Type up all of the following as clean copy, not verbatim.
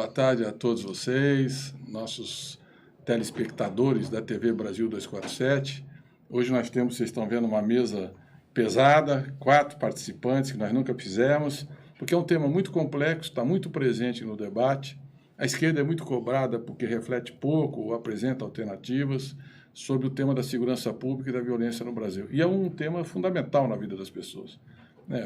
boa tarde a todos vocês, nossos telespectadores da TV Brasil 247. Hoje nós temos, vocês estão vendo, uma mesa pesada, 4 participantes que nós nunca fizemos, porque é um tema muito complexo, está muito presente no debate. A esquerda é muito cobrada porque reflete pouco ou apresenta alternativas sobre o tema da segurança pública e da violência no Brasil. E é um tema fundamental na vida das pessoas.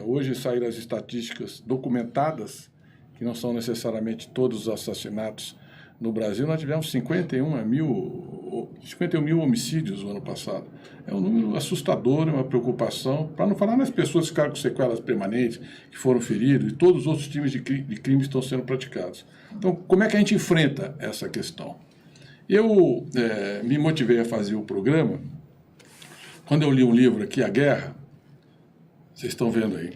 Hoje saíram as estatísticas documentadas, que não são necessariamente todos os assassinatos no Brasil. Nós tivemos 51 mil homicídios no ano passado. É um número assustador, é uma preocupação, para não falar nas pessoas que ficaram com sequelas permanentes, que foram feridos, e todos os outros tipos de crimes estão sendo praticados. Então, como é que a gente enfrenta essa questão? Eu me motivei a fazer o programa quando eu li um livro aqui, A Guerra, vocês estão vendo aí,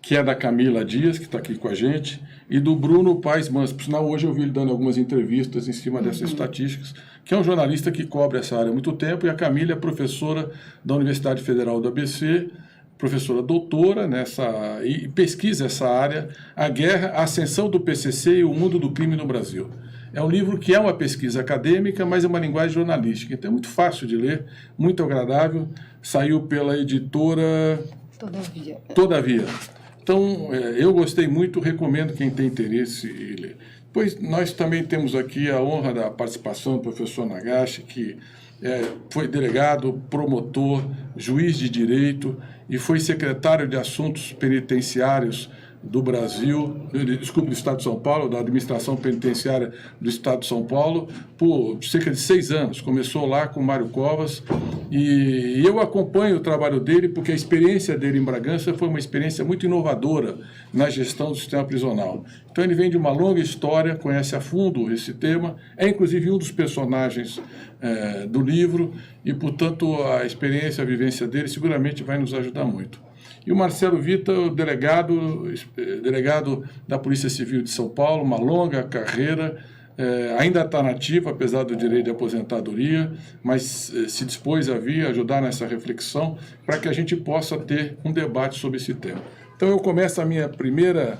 que é da Camila Dias, que está aqui com a gente, e do Bruno Paes Mansur. Por sinal, hoje eu vi ele dando algumas entrevistas em cima dessas estatísticas, que é um jornalista que cobre essa área há muito tempo, e a Camila é professora da Universidade Federal do ABC, professora doutora e pesquisa essa área, A Guerra, a Ascensão do PCC e o Mundo do Crime no Brasil. É um livro que é uma pesquisa acadêmica, mas é uma linguagem jornalística. Então é muito fácil de ler, muito agradável. Saiu pela editora Todavia. Então, eu gostei muito, recomendo quem tem interesse em ler. Pois nós também temos aqui a honra da participação do professor Nagashi, que foi delegado, promotor, juiz de direito e foi secretário de Assuntos Penitenciários do Brasil, do Estado de São Paulo, da Administração Penitenciária do Estado de São Paulo, por cerca de 6 anos. Começou lá com Mário Covas e eu acompanho o trabalho dele porque a experiência dele em Bragança foi uma experiência muito inovadora na gestão do sistema prisional. Então ele vem de uma longa história, conhece a fundo esse tema, é inclusive um dos personagens do livro e, portanto, a experiência, a vivência dele seguramente vai nos ajudar muito. E o Marcelo Vita, o delegado da Polícia Civil de São Paulo, uma longa carreira, ainda está nativo, apesar do direito de aposentadoria, mas se dispôs a vir ajudar nessa reflexão para que a gente possa ter um debate sobre esse tema. Então eu começo a minha primeira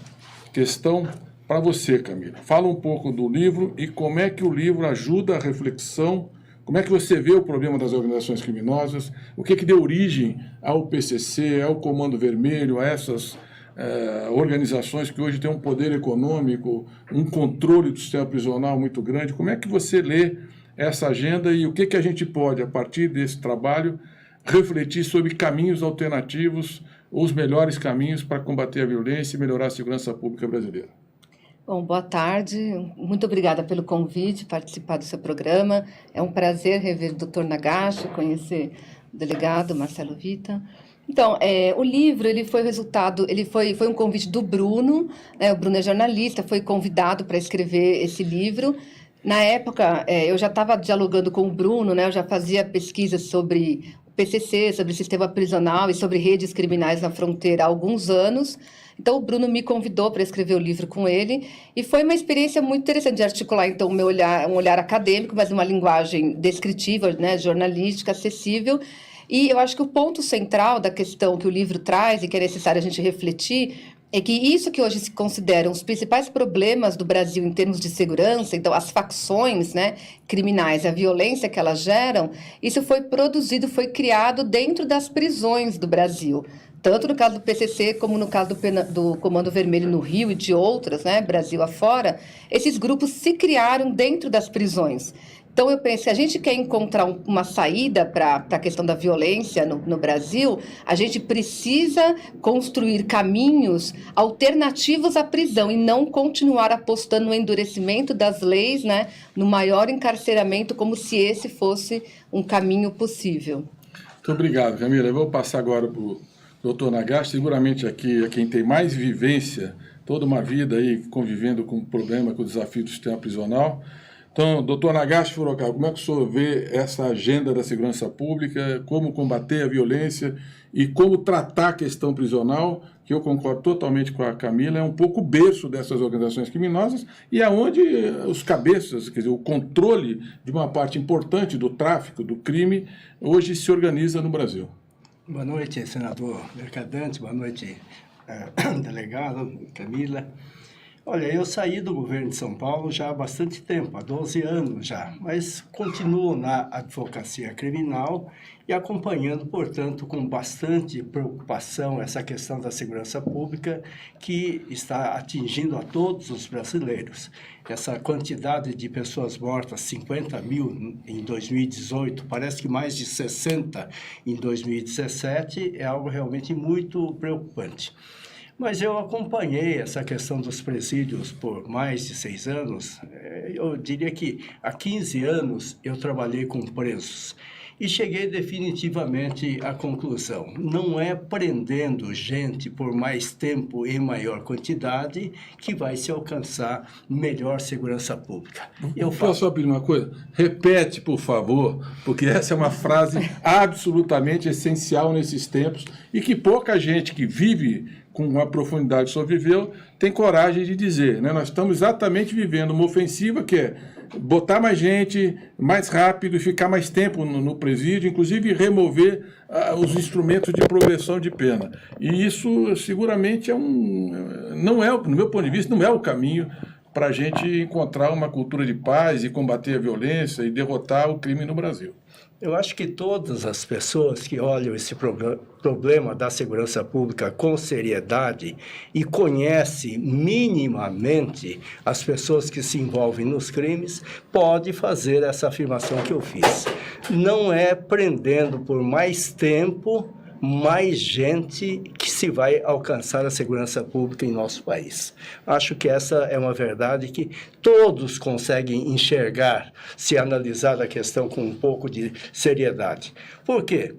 questão para você, Camila. Fala um pouco do livro e como é que o livro ajuda a reflexão. Como é que você vê o problema das organizações criminosas? O que deu origem ao PCC, ao Comando Vermelho, a essas organizações que hoje têm um poder econômico, um controle do sistema prisional muito grande? Como é que você lê essa agenda e o que a gente pode, a partir desse trabalho, refletir sobre caminhos alternativos, os melhores caminhos para combater a violência e melhorar a segurança pública brasileira? Bom, boa tarde. Muito obrigada pelo convite, participar do seu programa. É um prazer rever o Dr. Nagashi, conhecer o delegado Marcelo Vita. Então, o livro ele foi um convite do Bruno, o Bruno é jornalista, foi convidado para escrever esse livro. Na época, eu já estava dialogando com o Bruno, eu já fazia pesquisas sobre o PCC, sobre o sistema prisional e sobre redes criminais na fronteira há alguns anos. Então, o Bruno me convidou para escrever o livro com ele e foi uma experiência muito interessante de articular, então, um olhar acadêmico, mas uma linguagem descritiva, jornalística, acessível. E eu acho que o ponto central da questão que o livro traz e que é necessário a gente refletir é que isso que hoje se consideram os principais problemas do Brasil em termos de segurança, então as facções criminais, a violência que elas geram, isso foi produzido, foi criado dentro das prisões do Brasil. Tanto no caso do PCC, como no caso do Comando Vermelho no Rio e de outras, Brasil afora, esses grupos se criaram dentro das prisões. Então, eu penso, se a gente quer encontrar uma saída para a questão da violência no Brasil, a gente precisa construir caminhos alternativos à prisão e não continuar apostando no endurecimento das leis, no maior encarceramento, como se esse fosse um caminho possível. Muito obrigado, Camila. Eu vou passar agora para o Dr. Nagashi, seguramente aqui é quem tem mais vivência, toda uma vida aí convivendo com o problema, com o desafio do sistema prisional. Então, doutor Nagashi Furukawa, como é que o senhor vê essa agenda da segurança pública, como combater a violência e como tratar a questão prisional, que eu concordo totalmente com a Camila, é um pouco o berço dessas organizações criminosas e é onde os cabeças, quer dizer, o controle de uma parte importante do tráfico, do crime, hoje se organiza no Brasil. Boa noite, senador Mercadante, boa noite, delegado Camila. Olha, eu saí do governo de São Paulo já há bastante tempo, há 12 anos já, mas continuo na advocacia criminal e acompanhando, portanto, com bastante preocupação essa questão da segurança pública que está atingindo a todos os brasileiros. Essa quantidade de pessoas mortas, 50 mil em 2018, parece que mais de 60 em 2017, é algo realmente muito preocupante. Mas eu acompanhei essa questão dos presídios por mais de 6 anos. Eu diria que há 15 anos eu trabalhei com presos e cheguei definitivamente à conclusão. Não é prendendo gente por mais tempo e maior quantidade que vai se alcançar melhor segurança pública. Posso abrir uma coisa? Repete, por favor, porque essa é uma frase absolutamente essencial nesses tempos e que pouca gente que vive com uma profundidade que só viveu, tem coragem de dizer, né? Nós estamos exatamente vivendo uma ofensiva que é botar mais gente, mais rápido, e ficar mais tempo no presídio, inclusive remover os instrumentos de progressão de pena. E isso seguramente não é, no meu ponto de vista, não é o caminho para a gente encontrar uma cultura de paz e combater a violência e derrotar o crime no Brasil. Eu acho que todas as pessoas que olham esse problema da segurança pública com seriedade e conhecem minimamente as pessoas que se envolvem nos crimes, podem fazer essa afirmação que eu fiz. Não é prendendo por mais tempo mais gente que se vai alcançar a segurança pública em nosso país. Acho que essa é uma verdade que todos conseguem enxergar se analisar a questão com um pouco de seriedade. Por quê?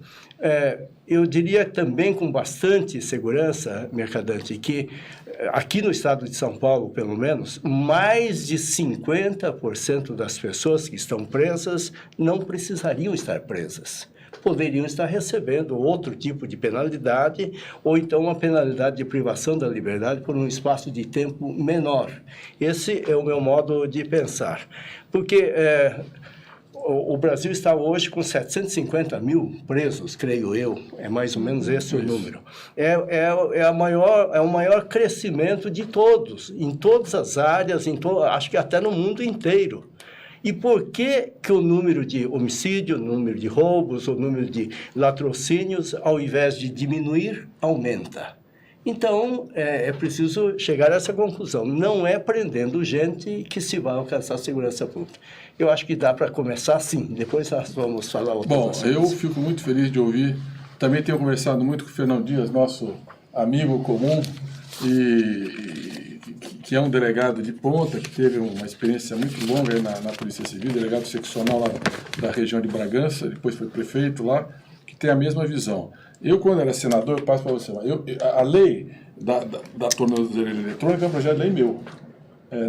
Eu diria também com bastante segurança, Mercadante, que aqui no estado de São Paulo, pelo menos, mais de 50% das pessoas que estão presas não precisariam estar presas. Poderiam estar recebendo outro tipo de penalidade ou então uma penalidade de privação da liberdade por um espaço de tempo menor. Esse é o meu modo de pensar. Porque o Brasil está hoje com 750 mil presos, creio eu, é mais ou menos esse o número. É o maior crescimento de todos, em todas as áreas, acho que até no mundo inteiro. E por que o número de homicídio, o número de roubos, o número de latrocínios, ao invés de diminuir, aumenta? Então, é preciso chegar a essa conclusão. Não é prendendo gente que se vai alcançar a segurança pública. Eu acho que dá para começar assim. Depois nós vamos falar outras coisas. Bom, eu fico muito feliz de ouvir. Também tenho conversado muito com o Fernando Dias, nosso amigo comum, que é um delegado de ponta, que teve uma experiência muito longa aí na Polícia Civil, delegado seccional lá da região de Bragança, depois foi prefeito lá, que tem a mesma visão. Eu, quando era senador, eu passo para você, a lei da tornozeleira eletrônica é um projeto de lei meu.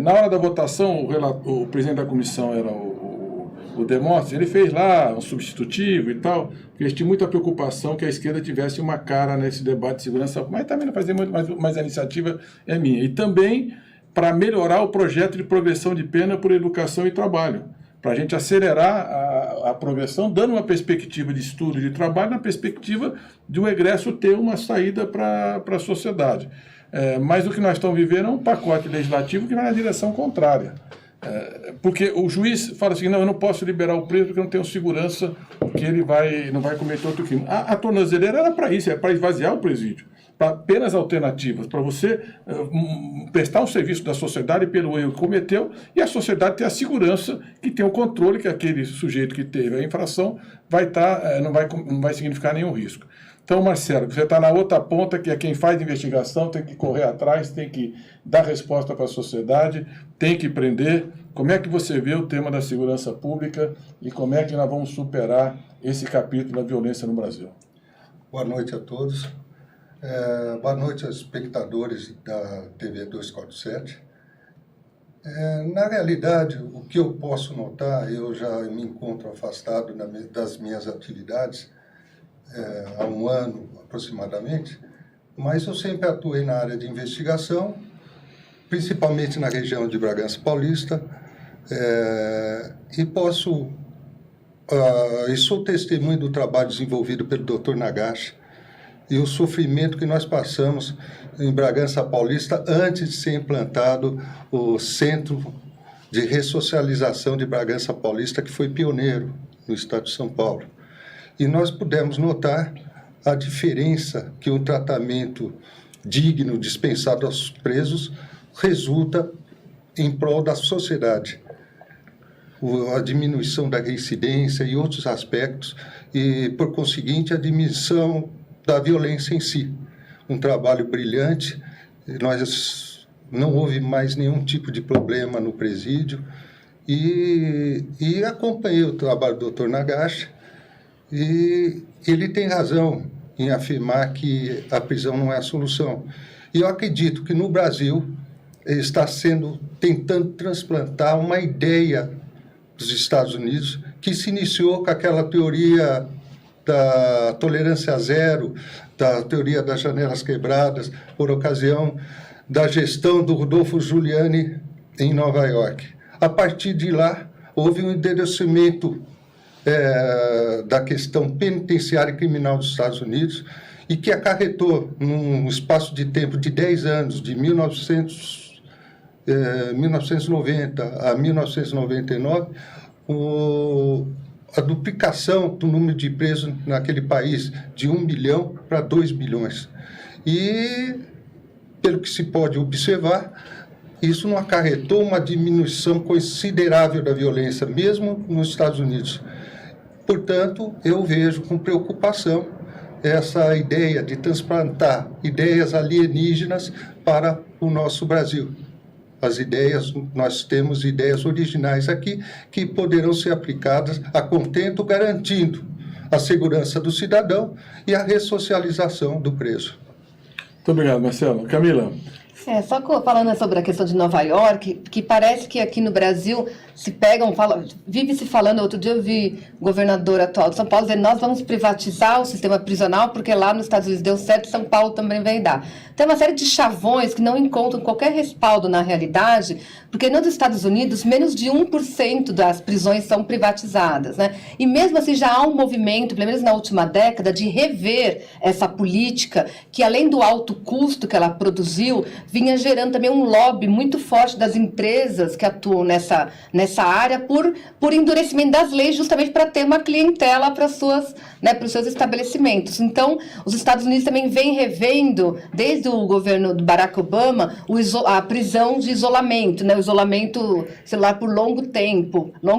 Na hora da votação, o presidente da comissão era o Demóstenes, ele fez lá um substitutivo e tal, porque eles tinham muita preocupação que a esquerda tivesse uma cara nesse debate de segurança, mas também não fazia muito, mas a iniciativa é minha. E também para melhorar o projeto de progressão de pena por educação e trabalho, para a gente acelerar a progressão, dando uma perspectiva de estudo e de trabalho, na perspectiva de o egresso ter uma saída para a sociedade. Mas o que nós estamos vivendo é um pacote legislativo que vai na direção contrária. Porque o juiz fala assim, não, eu não posso liberar o preso porque eu não tenho segurança que ele não vai cometer outro crime. A tornozeleira era para isso, é para esvaziar o presídio, para penas alternativas, para você prestar um serviço da sociedade pelo erro que cometeu e a sociedade ter a segurança que tem o controle que aquele sujeito que teve a infração não vai significar nenhum risco. Então, Marcelo, você está na outra ponta, que é quem faz investigação, tem que correr atrás, tem que dar resposta para a sociedade, tem que prender. Como é que você vê o tema da segurança pública e como é que nós vamos superar esse capítulo da violência no Brasil? Boa noite a todos. Boa noite aos espectadores da TV 247. Na realidade, o que eu posso notar, eu já me encontro afastado das minhas atividades há um ano aproximadamente, mas eu sempre atuei na área de investigação, principalmente na região de Bragança Paulista, e sou testemunho do trabalho desenvolvido pelo Dr. Nagashi e o sofrimento que nós passamos em Bragança Paulista antes de ser implantado o Centro de Ressocialização de Bragança Paulista, que foi pioneiro no estado de São Paulo. E nós pudemos notar a diferença que um tratamento digno, dispensado aos presos, resulta em prol da sociedade. A diminuição da reincidência e outros aspectos, e, por conseguinte, a diminuição da violência em si. Um trabalho brilhante, não houve mais nenhum tipo de problema no presídio, e acompanhei o trabalho do Dr. Nagashi, e ele tem razão em afirmar que a prisão não é a solução. E eu acredito que no Brasil está tentando transplantar uma ideia dos Estados Unidos, que se iniciou com aquela teoria da tolerância zero, da teoria das janelas quebradas, por ocasião da gestão do Rudolfo Giuliani em Nova York. A partir de lá, houve um endurecimento da questão penitenciária e criminal dos Estados Unidos, e que acarretou, num espaço de tempo de 10 anos, de 1990 a 1999, a duplicação do número de presos naquele país, de 1 bilhão para 2 bilhões. E, pelo que se pode observar, isso não acarretou uma diminuição considerável da violência, mesmo nos Estados Unidos. Portanto, eu vejo com preocupação essa ideia de transplantar ideias alienígenas para o nosso Brasil. Nós temos ideias originais aqui que poderão ser aplicadas a contento, garantindo a segurança do cidadão e a ressocialização do preso. Muito obrigado, Marcelo. Camila. Só falando sobre a questão de Nova York, que parece que aqui no Brasil vive se falando, outro dia eu vi o governador atual de São Paulo dizendo: nós vamos privatizar o sistema prisional porque lá nos Estados Unidos deu certo, São Paulo também vai dar. Tem uma série de chavões que não encontram qualquer respaldo na realidade, porque nos Estados Unidos menos de 1% das prisões são privatizadas, né? E mesmo assim já há um movimento, pelo menos na última década, de rever essa política que, além do alto custo que ela produziu, vinha gerando também um lobby muito forte das empresas que atuam nessa área por endurecimento das leis, justamente para ter uma clientela para os seus estabelecimentos. Então, os Estados Unidos também vêm revendo, desde o governo do Barack Obama, a prisão de isolamento, né? O isolamento celular por longo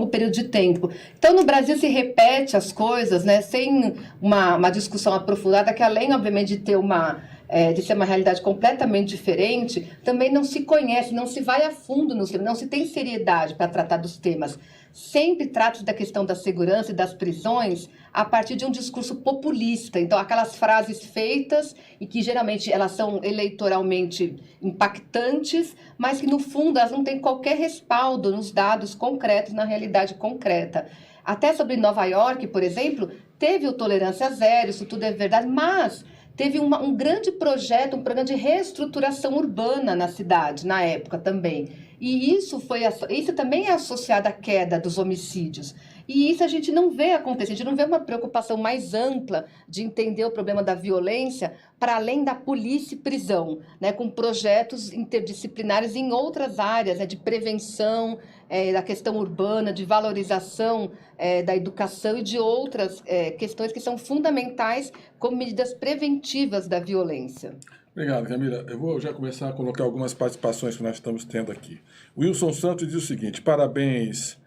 período de tempo. Então, no Brasil se repete as coisas, né? Sem uma discussão aprofundada, que além, obviamente, de ser uma realidade completamente diferente, também não se conhece, não se vai a fundo nos temas, não se tem seriedade para tratar dos temas. Sempre trata da questão da segurança e das prisões a partir de um discurso populista. Então, aquelas frases feitas e que geralmente elas são eleitoralmente impactantes, mas que no fundo elas não têm qualquer respaldo nos dados concretos, na realidade concreta. Até sobre Nova York, por exemplo, teve o Tolerância Zero, isso tudo é verdade, mas teve um grande projeto, um programa de reestruturação urbana na cidade, na época também. E isso também é associado à queda dos homicídios. E isso a gente não vê acontecer, a gente não vê uma preocupação mais ampla de entender o problema da violência para além da polícia e prisão, né, com projetos interdisciplinares em outras áreas, né, de prevenção, da questão urbana, de valorização da educação e de outras questões que são fundamentais como medidas preventivas da violência. Obrigado, Camila. Eu vou já começar a colocar algumas participações que nós estamos tendo aqui. Wilson Santos diz o seguinte: parabéns,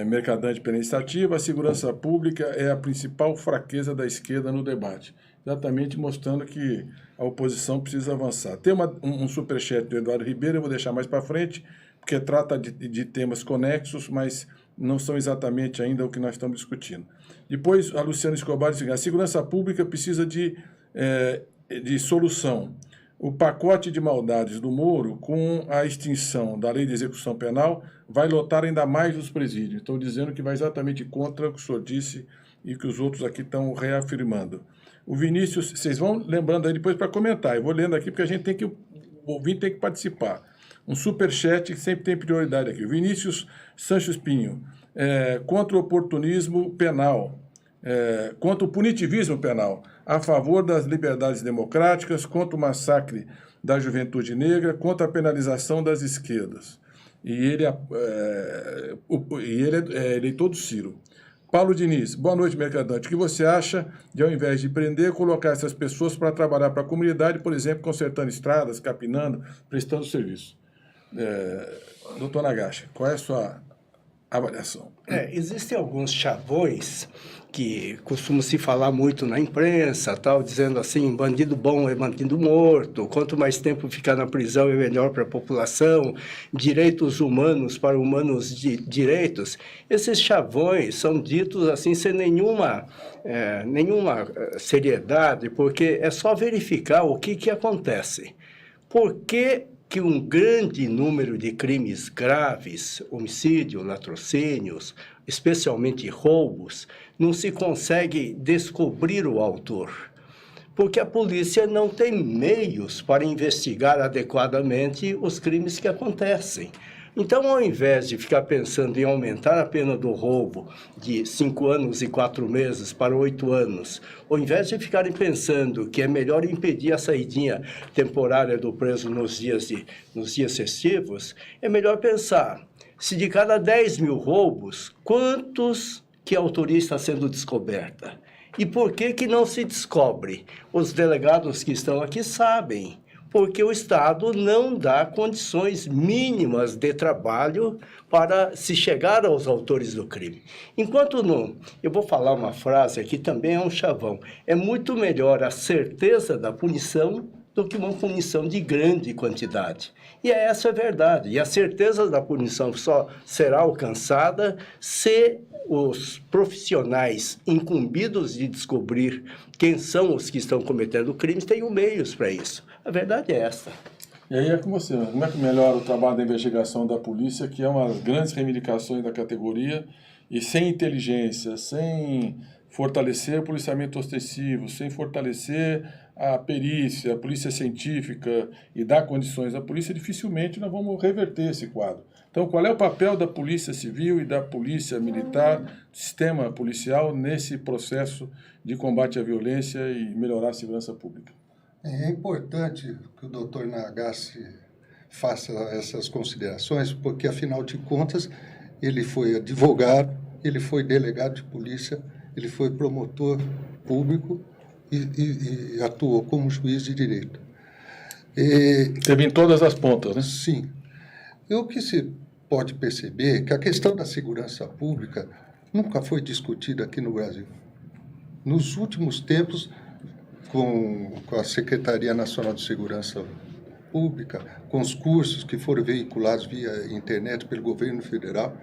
Mercadante pela iniciativa. A segurança pública é a principal fraqueza da esquerda no debate. Exatamente mostrando que a oposição precisa avançar. Tem um superchat do Eduardo Ribeiro, eu vou deixar mais para frente, porque trata de temas conexos, mas não são exatamente ainda o que nós estamos discutindo. Depois, a Luciana Escobar diz: a segurança pública precisa de solução. O pacote de maldades do Moro, com a extinção da lei de execução penal, vai lotar ainda mais os presídios. Estou dizendo que vai exatamente contra o que o senhor disse e que os outros aqui estão reafirmando. O Vinícius, vocês vão lembrando aí depois para comentar. Eu vou lendo aqui porque o ouvinte tem que participar. Um superchat que sempre tem prioridade aqui. O Vinícius Sanches Pinho, contra o oportunismo penal. contra o punitivismo penal, a favor das liberdades democráticas, contra o massacre da juventude negra, contra a penalização das esquerdas. E ele é eleitor do Ciro. Paulo Diniz, boa noite, Mercadante. O que você acha de, ao invés de prender, colocar essas pessoas para trabalhar para a comunidade, por exemplo, consertando estradas, capinando, prestando serviço? Doutor Nagashi, qual é a sua avaliação? Existem alguns chavões que costumam se falar muito na imprensa, tal, dizendo assim, bandido bom é bandido morto, quanto mais tempo ficar na prisão é melhor para a população, direitos humanos para humanos direitos. Esses chavões são ditos assim sem nenhuma seriedade, porque é só verificar o que acontece. Por que um grande número de crimes graves, homicídio, latrocínios, especialmente roubos, não se consegue descobrir o autor? Porque a polícia não tem meios para investigar adequadamente os crimes que acontecem. Então, ao invés de ficar pensando em aumentar a pena do roubo de 5 anos e 4 meses para 8 anos, ao invés de ficarem pensando que é melhor impedir a saidinha temporária do preso nos dias festivos, é melhor pensar, se de cada 10 mil roubos, quantos que a autoria está sendo descoberta? E por que não se descobre? Os delegados que estão aqui sabem. Porque o Estado não dá condições mínimas de trabalho para se chegar aos autores do crime. Enquanto não, eu vou falar uma frase aqui, também é um chavão, é muito melhor a certeza da punição do que uma punição de grande quantidade. E essa é a verdade, e a certeza da punição só será alcançada se os profissionais incumbidos de descobrir quem são os que estão cometendo crimes tenham meios para isso. A verdade é essa. E aí é com você, como é que melhora o trabalho da investigação da polícia, que é uma das grandes reivindicações da categoria, e sem inteligência, sem fortalecer o policiamento ostensivo, sem fortalecer a perícia, a polícia científica e dar condições à polícia, dificilmente nós vamos reverter esse quadro. Então, qual é o papel da polícia civil e da polícia militar, do sistema policial, nesse processo de combate à violência e melhorar a segurança pública? É importante que o doutor Nagashi faça essas considerações, porque, afinal de contas, ele foi advogado, ele foi delegado de polícia, ele foi promotor público e atuou como juiz de direito. Teve em todas as pontas, né? Sim. O que se pode perceber é que a questão da segurança pública nunca foi discutida aqui no Brasil. Nos últimos tempos, com a Secretaria Nacional de Segurança Pública, com os cursos que foram veiculados via internet pelo governo federal,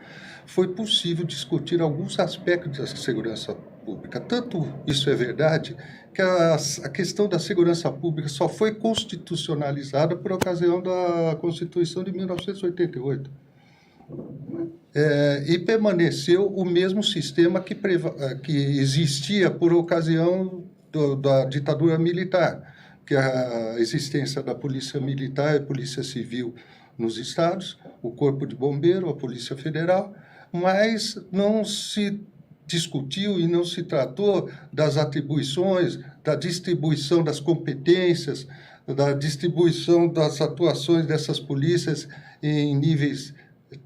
foi possível discutir alguns aspectos da segurança pública. Tanto isso é verdade que a questão da segurança pública só foi constitucionalizada por ocasião da Constituição de 1988. E permaneceu o mesmo sistema que existia por ocasião da ditadura militar, que é a existência da polícia militar e polícia civil nos estados, o corpo de bombeiro, a polícia federal, mas não se discutiu e não se tratou das atribuições, da distribuição das competências, da distribuição das atuações dessas polícias em níveis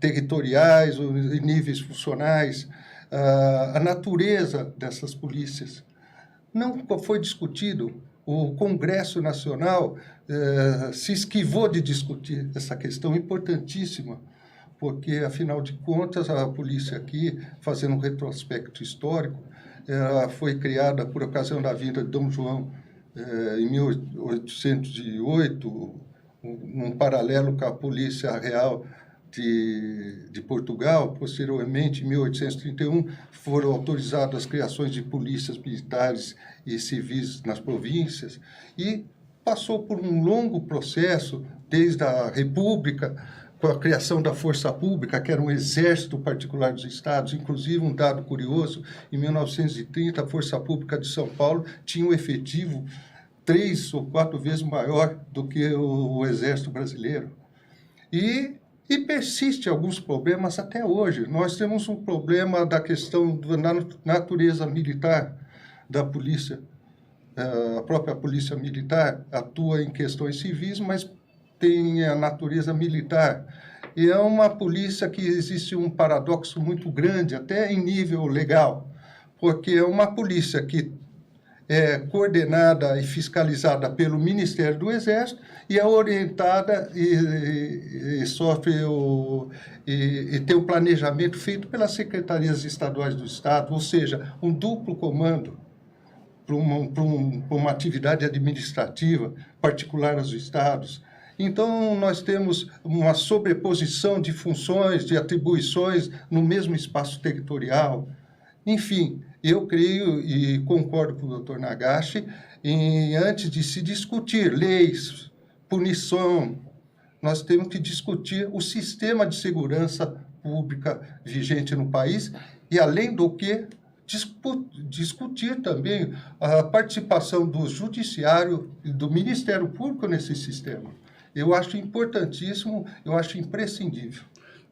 territoriais ou em níveis funcionais, a natureza dessas polícias. Não foi discutido. O Congresso Nacional se esquivou de discutir essa questão importantíssima, porque, afinal de contas, a polícia aqui, fazendo um retrospecto histórico, foi criada por ocasião da vinda de Dom João em 1808, num paralelo com a Polícia Real de Portugal. Posteriormente, em 1831, foram autorizadas as criações de polícias militares e civis nas províncias, e passou por um longo processo, desde a República, com a criação da Força Pública, que era um exército particular dos estados. Inclusive, um dado curioso, em 1930, a Força Pública de São Paulo tinha um efetivo 3 ou 4 vezes maior do que o exército brasileiro. E E persiste alguns problemas até hoje. Nós temos um problema da questão da natureza militar da polícia. A própria polícia militar atua em questões civis, mas tem a natureza militar. E é uma polícia que existe um paradoxo muito grande, até em nível legal, porque é uma polícia que é coordenada e fiscalizada pelo Ministério do Exército e é orientada e tem um planejamento feito pelas secretarias estaduais do Estado, ou seja, um duplo comando para uma atividade administrativa particular aos estados. Então, nós temos uma sobreposição de funções, de atribuições no mesmo espaço territorial. Enfim, eu creio e concordo com o Dr. Nagashi, antes de se discutir leis, punição, nós temos que discutir o sistema de segurança pública vigente no país e, além do que, discutir também a participação do Judiciário e do Ministério Público nesse sistema. Eu acho importantíssimo, eu acho imprescindível.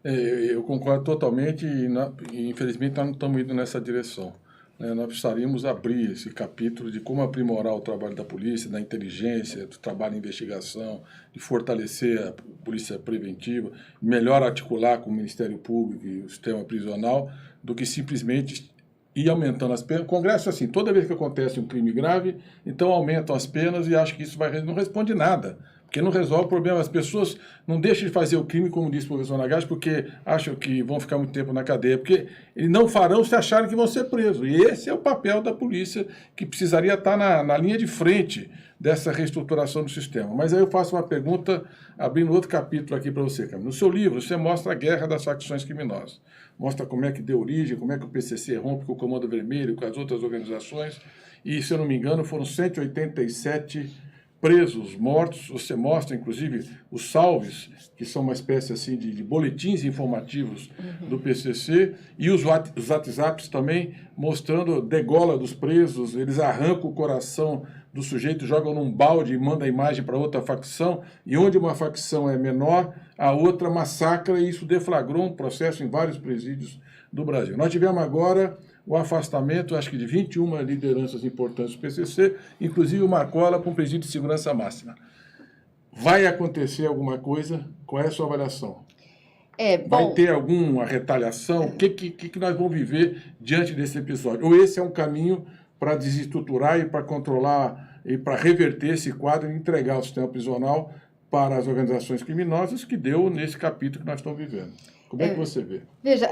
Eu concordo totalmente e infelizmente, nós não estamos indo nessa direção. Nós precisaríamos abrir esse capítulo de como aprimorar o trabalho da polícia, da inteligência, do trabalho de investigação, de fortalecer a polícia preventiva, melhor articular com o Ministério Público e o sistema prisional, do que simplesmente ir aumentando as penas. O Congresso, assim, toda vez que acontece um crime grave, então aumentam as penas e acho que isso não responde nada. Porque não resolve o problema. As pessoas não deixam de fazer o crime, como disse o professor Nagashi, porque acham que vão ficar muito tempo na cadeia, porque eles não farão se acharem que vão ser presos. E esse é o papel da polícia, que precisaria estar na linha de frente dessa reestruturação do sistema. Mas aí eu faço uma pergunta, abrindo outro capítulo aqui para você, Camilo. No seu livro, você mostra a guerra das facções criminosas. Mostra como é que deu origem, como é que o PCC rompe com o Comando Vermelho, com as outras organizações. E, se eu não me engano, foram 187 presos, mortos. Você mostra, inclusive, os salves, que são uma espécie assim de boletins informativos do PCC, e os WhatsApps também, mostrando degola dos presos, eles arrancam o coração do sujeito, jogam num balde e mandam a imagem para outra facção, e onde uma facção é menor, a outra massacra, e isso deflagrou um processo em vários presídios do Brasil. Nós tivemos agora o afastamento, acho que de 21 lideranças importantes do PCC, inclusive o Marcola para um presídio de segurança máxima. Vai acontecer alguma coisa? Qual é a sua avaliação? Vai ter alguma retaliação? O que nós vamos viver diante desse episódio? Ou esse é um caminho para desestruturar e para controlar e para reverter esse quadro e entregar o sistema prisional para as organizações criminosas, que deu nesse capítulo que nós estamos vivendo? Como é que você vê? Veja,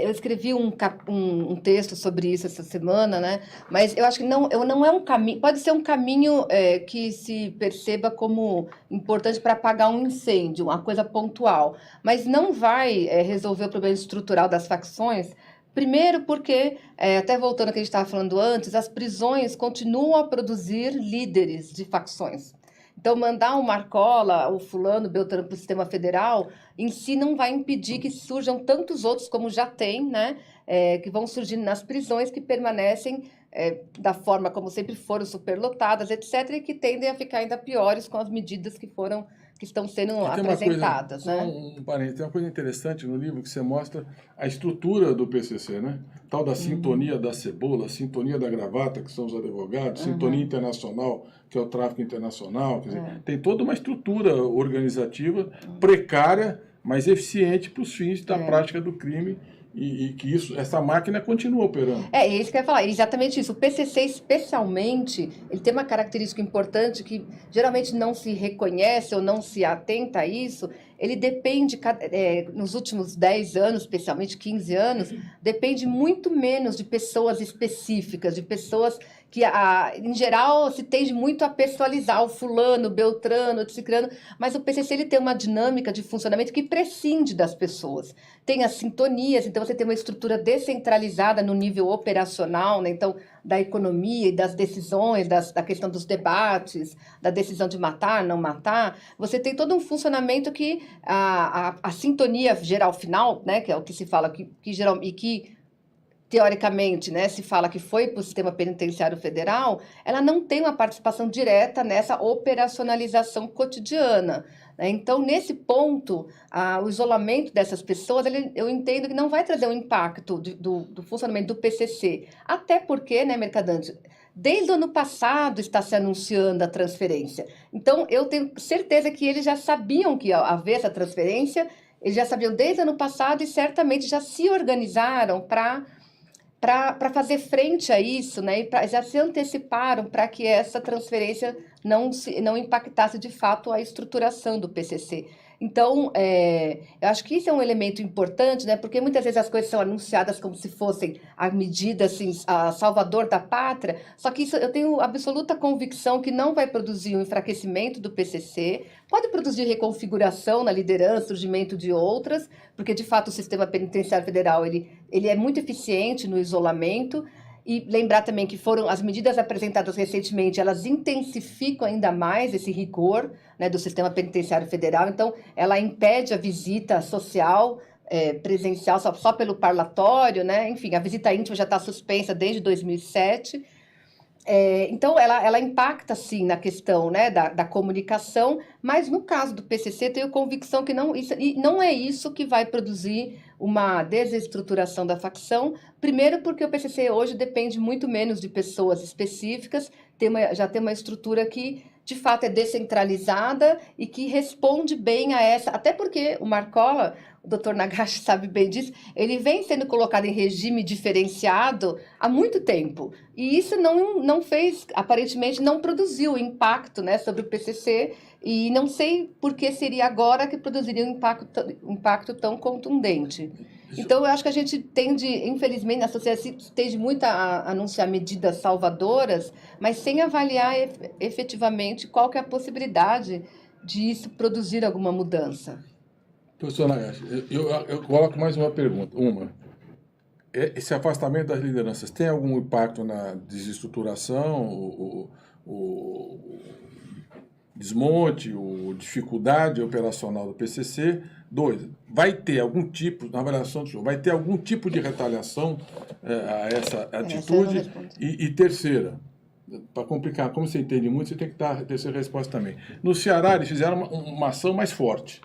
eu escrevi um texto sobre isso essa semana, né? Mas eu acho que não é um caminho, pode ser um caminho que se perceba como importante para apagar um incêndio, uma coisa pontual, mas não vai resolver o problema estrutural das facções. Primeiro porque, até voltando ao que a gente estava falando antes, as prisões continuam a produzir líderes de facções. Então, mandar o Marcola, o fulano, o Beltrano para o sistema federal, em si não vai impedir que surjam tantos outros como já tem, né? Que vão surgindo nas prisões, que permanecem da forma como sempre foram, superlotadas, etc., e que tendem a ficar ainda piores com as medidas que estão sendo apresentadas. Tem uma coisa interessante no livro que você mostra a estrutura do PCC, né? Tal da sintonia da cebola, sintonia da gravata, que são os advogados, sintonia internacional, que é o tráfico internacional. Quer dizer, tem toda uma estrutura organizativa precária, mas eficiente para os fins da prática do crime. E que essa máquina continua operando. É isso que eu ia falar, exatamente isso. O PCC, especialmente, ele tem uma característica importante que geralmente não se reconhece ou não se atenta a isso. Ele depende, nos últimos 10 anos, especialmente 15 anos, depende muito menos de pessoas específicas, de pessoas que, em geral, se tende muito a pessoalizar o fulano, o beltrano, o cicrano, mas o PCC ele tem uma dinâmica de funcionamento que prescinde das pessoas. Tem as sintonias, então você tem uma estrutura descentralizada no nível operacional, né? Então, da economia e das decisões, da questão dos debates, da decisão de matar, não matar, você tem todo um funcionamento que a sintonia geral final, né, que é o que se fala, que teoricamente, né, se fala que foi para o sistema penitenciário federal, ela não tem uma participação direta nessa operacionalização cotidiana. né? Então, nesse ponto, o isolamento dessas pessoas, eu entendo que não vai trazer um impacto do funcionamento do PCC. Até porque, né, Mercadante, desde o ano passado está se anunciando a transferência. Então, eu tenho certeza que eles já sabiam que ia haver essa transferência, eles já sabiam desde o ano passado e certamente já se organizaram para fazer frente a isso, né? E já se anteciparam para que essa transferência não impactasse de fato a estruturação do PCC. Então, eu acho que isso é um elemento importante, né? Porque muitas vezes as coisas são anunciadas como se fossem a medida assim, a salvador da pátria, só que isso eu tenho absoluta convicção que não vai produzir um enfraquecimento do PCC, pode produzir reconfiguração na liderança, surgimento de outras, porque de fato o sistema penitenciário federal ele é muito eficiente no isolamento. E lembrar também que foram as medidas apresentadas recentemente, elas intensificam ainda mais esse rigor, né, do sistema penitenciário federal. Então, ela impede a visita social, presencial, só pelo parlatório, né? Enfim, a visita íntima já está suspensa desde 2007. Então, ela impacta, sim, na questão, né, da comunicação, mas no caso do PCC, tenho convicção que não é isso que vai produzir uma desestruturação da facção. Primeiro, porque o PCC hoje depende muito menos de pessoas específicas, já tem uma estrutura que, de fato, é descentralizada e que responde bem a essa... Até porque o Marcola, o doutor Nagashi sabe bem disso, ele vem sendo colocado em regime diferenciado há muito tempo. E isso não fez, aparentemente, não produziu impacto, né, sobre o PCC, e não sei por que seria agora que produziria um impacto tão contundente. Então, eu acho que a gente tende, infelizmente, na sociedade tende muito a anunciar medidas salvadoras, mas sem avaliar efetivamente qual que é a possibilidade de isso produzir alguma mudança. Professor Nagashi, eu coloco mais uma pergunta. Esse afastamento das lideranças tem algum impacto na desestruturação, o desmonte, a dificuldade operacional do PCC? 2, vai ter algum tipo, na avaliação do senhor, vai ter algum tipo de retaliação a essa atitude? E terceira, para complicar, como você entende muito, você tem que dar a terceira resposta também. No Ceará, eles fizeram uma ação mais forte.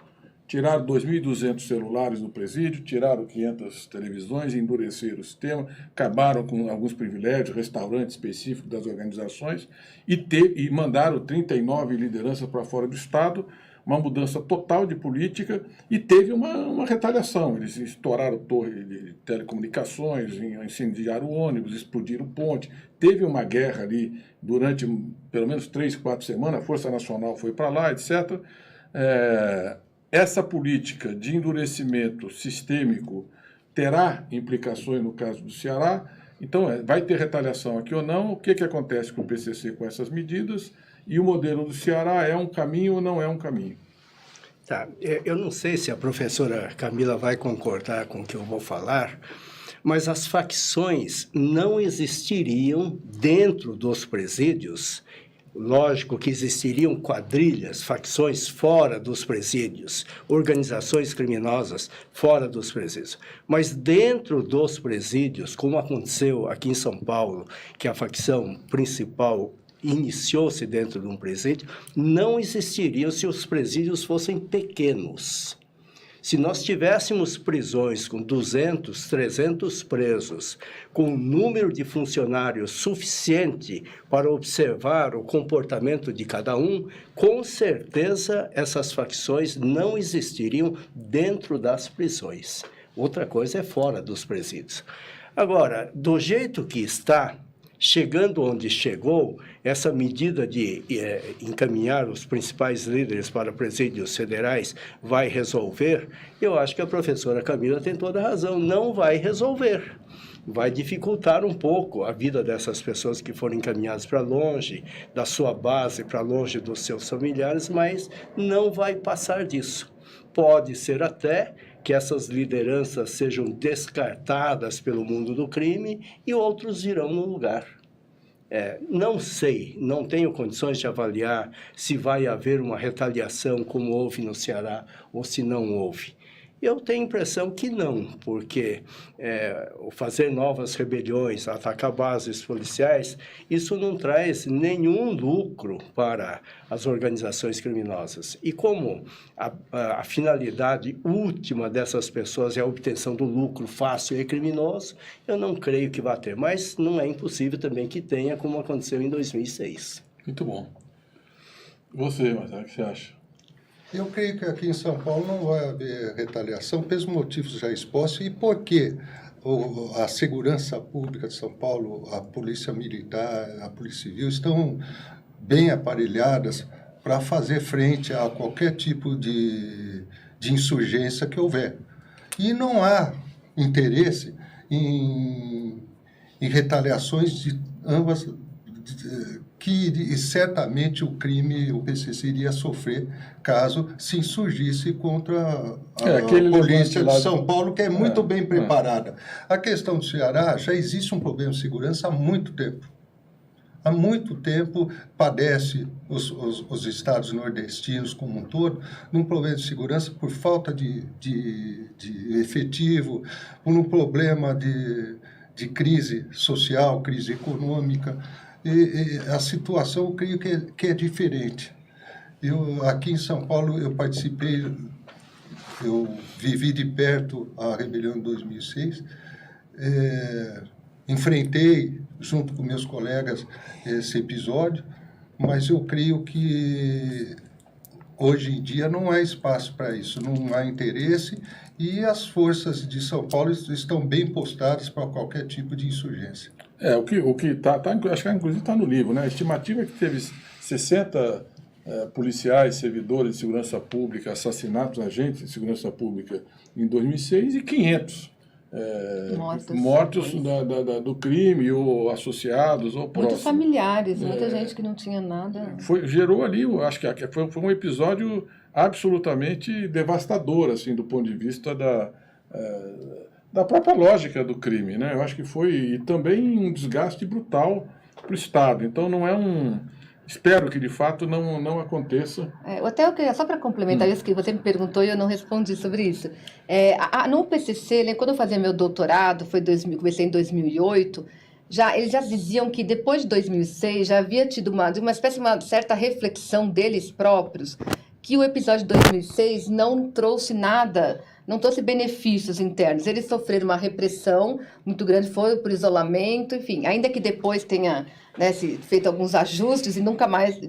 Tiraram 2.200 celulares do presídio, tiraram 500 televisões, endureceram o sistema, acabaram com alguns privilégios, restaurantes específicos das organizações e mandaram 39 lideranças para fora do Estado, uma mudança total de política e teve uma retaliação. Eles estouraram torre de telecomunicações, incendiaram ônibus, explodiram ponte. Teve uma guerra ali durante pelo menos 3, 4 semanas, a Força Nacional foi para lá, etc., essa política de endurecimento sistêmico terá implicações no caso do Ceará. Então, vai ter retaliação aqui ou não? O que acontece com o PCC com essas medidas? E o modelo do Ceará é um caminho ou não é um caminho? Tá. Eu não sei se a professora Camila vai concordar com o que eu vou falar, mas as facções não existiriam dentro dos presídios. Lógico que existiriam quadrilhas, facções fora dos presídios, organizações criminosas fora dos presídios. Mas dentro dos presídios, como aconteceu aqui em São Paulo, que a facção principal iniciou-se dentro de um presídio, não existiriam se os presídios fossem pequenos. Se nós tivéssemos prisões com 200, 300 presos, com um número de funcionários suficiente para observar o comportamento de cada um, com certeza essas facções não existiriam dentro das prisões. Outra coisa é fora dos presídios. Agora, do jeito que está, chegando onde chegou, essa medida de encaminhar os principais líderes para presídios federais vai resolver? Eu acho que a professora Camila tem toda a razão, não vai resolver. Vai dificultar um pouco a vida dessas pessoas que foram encaminhadas para longe da sua base, para longe dos seus familiares, mas não vai passar disso. Pode ser até que essas lideranças sejam descartadas pelo mundo do crime e outros virão no lugar. Não sei, não tenho condições de avaliar se vai haver uma retaliação como houve no Ceará ou se não houve. Eu tenho a impressão que não, porque fazer novas rebeliões, atacar bases policiais, isso não traz nenhum lucro para as organizações criminosas. E como a finalidade última dessas pessoas é a obtenção do lucro fácil e criminoso, eu não creio que vá ter. Mas não é impossível também que tenha, como aconteceu em 2006. Muito bom. Você, Marcelo, o que você acha? Eu creio que aqui em São Paulo não vai haver retaliação, pelos motivos já expostos, e porque a segurança pública de São Paulo, a polícia militar, a polícia civil, estão bem aparelhadas para fazer frente a qualquer tipo de insurgência que houver. E não há interesse em retaliações de ambas, que certamente o PCC iria sofrer caso se insurgisse contra a polícia de São Paulo, que é muito bem preparada. A questão do Ceará, já existe um problema de segurança há muito tempo. Há muito tempo padece os estados nordestinos como um todo num problema de segurança por falta de efetivo, por um problema de crise social, crise econômica. E a situação, eu creio que é diferente. Aqui em São Paulo, eu vivi de perto a rebelião de 2006, enfrentei, junto com meus colegas, esse episódio, mas eu creio que hoje em dia não há espaço para isso, não há interesse, e as forças de São Paulo estão bem postadas para qualquer tipo de insurgência. O que acho que inclusive está no livro, né? A estimativa é que teve 60 policiais, servidores de segurança pública, assassinatos, agentes de segurança pública em 2006 e 500 mortos do crime, ou associados, ou próximos. Muitos familiares, muita gente que não tinha nada. Gerou ali, acho que foi um episódio absolutamente devastador, assim, do ponto de vista da própria lógica do crime, né? Eu acho que foi, e também um desgaste brutal para o Estado. Então, não é espero que, de fato, não aconteça. Eu queria, só para complementar isso que você me perguntou e eu não respondi sobre isso. No PCC, né, quando eu fazia meu doutorado, comecei em 2008, eles já diziam que depois de 2006 já havia tido uma certa reflexão deles próprios, que o episódio de 2006 não trouxe nada, não trouxe benefícios internos. Eles sofreram uma repressão muito grande, foi por isolamento, enfim, ainda que depois tenha feito alguns ajustes e nunca mais,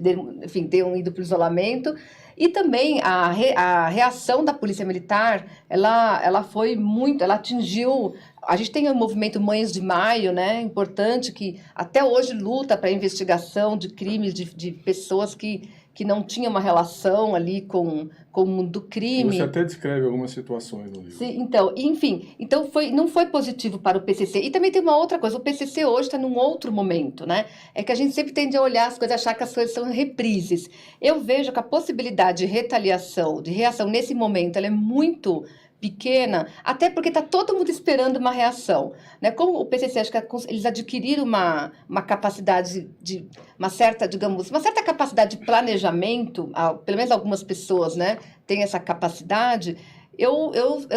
enfim, tenham ido para o isolamento. E também a reação da Polícia Militar, ela foi muito, ela atingiu. A gente tem o movimento Mães de Maio, né, importante, que até hoje luta para a investigação de crimes de pessoas que não tinham uma relação ali com o mundo do crime. Você até descreve algumas situações no livro. Sim, então, enfim, não foi positivo para o PCC. E também tem uma outra coisa, o PCC hoje está num outro momento, né? É que a gente sempre tende a olhar as coisas, achar que as coisas são reprises. Eu vejo que a possibilidade de retaliação, de reação nesse momento, ela é muito pequena, até porque está todo mundo esperando uma reação, né? Como o PCC, acho que eles adquiriram uma capacidade uma certa capacidade de planejamento, pelo menos algumas pessoas, né, têm essa capacidade. Eu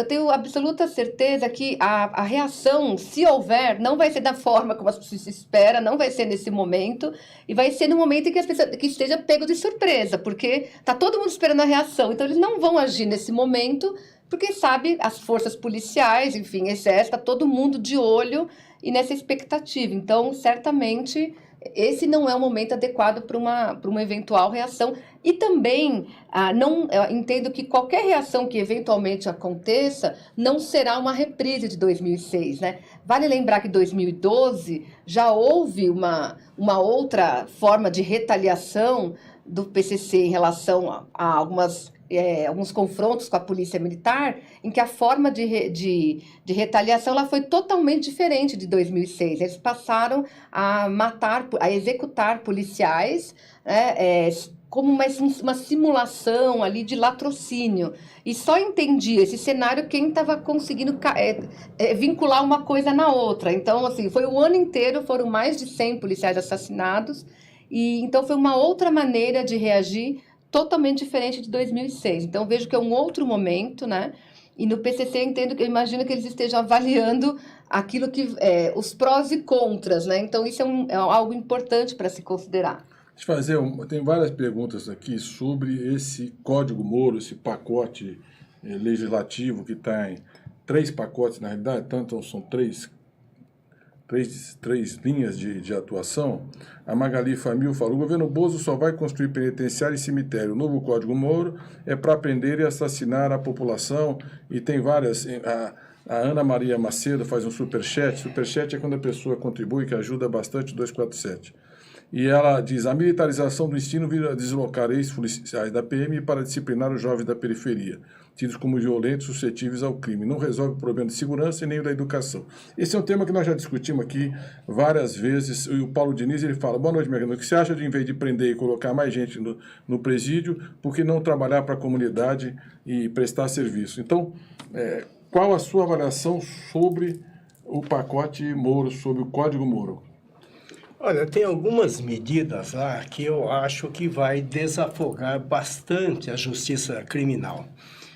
tenho absoluta certeza que a reação, se houver, não vai ser da forma como as pessoas se espera, não vai ser nesse momento, e vai ser no momento em que as pessoas que esteja pego de surpresa, porque está todo mundo esperando a reação, então eles não vão agir nesse momento, porque sabe, as forças policiais, enfim, exército, está todo mundo de olho e nessa expectativa. Então, certamente, esse não é o momento adequado para uma eventual reação. E também, eu entendo que qualquer reação que eventualmente aconteça não será uma reprise de 2006, né? Vale lembrar que em 2012 já houve uma outra forma de retaliação do PCC em relação a alguns confrontos com a polícia militar, em que a forma de retaliação ela foi totalmente diferente de 2006. Eles passaram a executar policiais, né, como uma simulação ali de latrocínio. E só entendia esse cenário quem estava conseguindo vincular uma coisa na outra. Então, assim, foi o ano inteiro, foram mais de 100 policiais assassinados, e então foi uma outra maneira de reagir totalmente diferente de 2006. Então, vejo que é um outro momento, né? E no PCC eu imagino que eles estejam avaliando aquilo que os prós e contras, né? Então isso é algo importante para se considerar. Deixa eu fazer, tem várias perguntas aqui sobre esse Código Moro, esse pacote legislativo que está em 3 pacotes, na realidade, tanto são três linhas de atuação. A Magali Famil falou: o governo Bozo só vai construir penitenciário e cemitério. O novo Código Moro é para prender e assassinar a população, e tem várias... A Ana Maria Macedo faz um superchat. Superchat é quando a pessoa contribui, que ajuda bastante, 247. E ela diz: a militarização do ensino vira deslocar ex-policiais da PM para disciplinar os jovens da periferia, tidos como violentos, suscetíveis ao crime. Não resolve o problema de segurança e nem o da educação. Esse é um tema que nós já discutimos aqui várias vezes. E o Paulo Diniz, ele fala: boa noite, Mercado. O que você acha de, em vez de prender e colocar mais gente no presídio, por que não trabalhar para a comunidade e prestar serviço? Então, qual a sua avaliação sobre o pacote Moro, sobre o Código Moro? Olha, tem algumas medidas lá que eu acho que vai desafogar bastante a justiça criminal.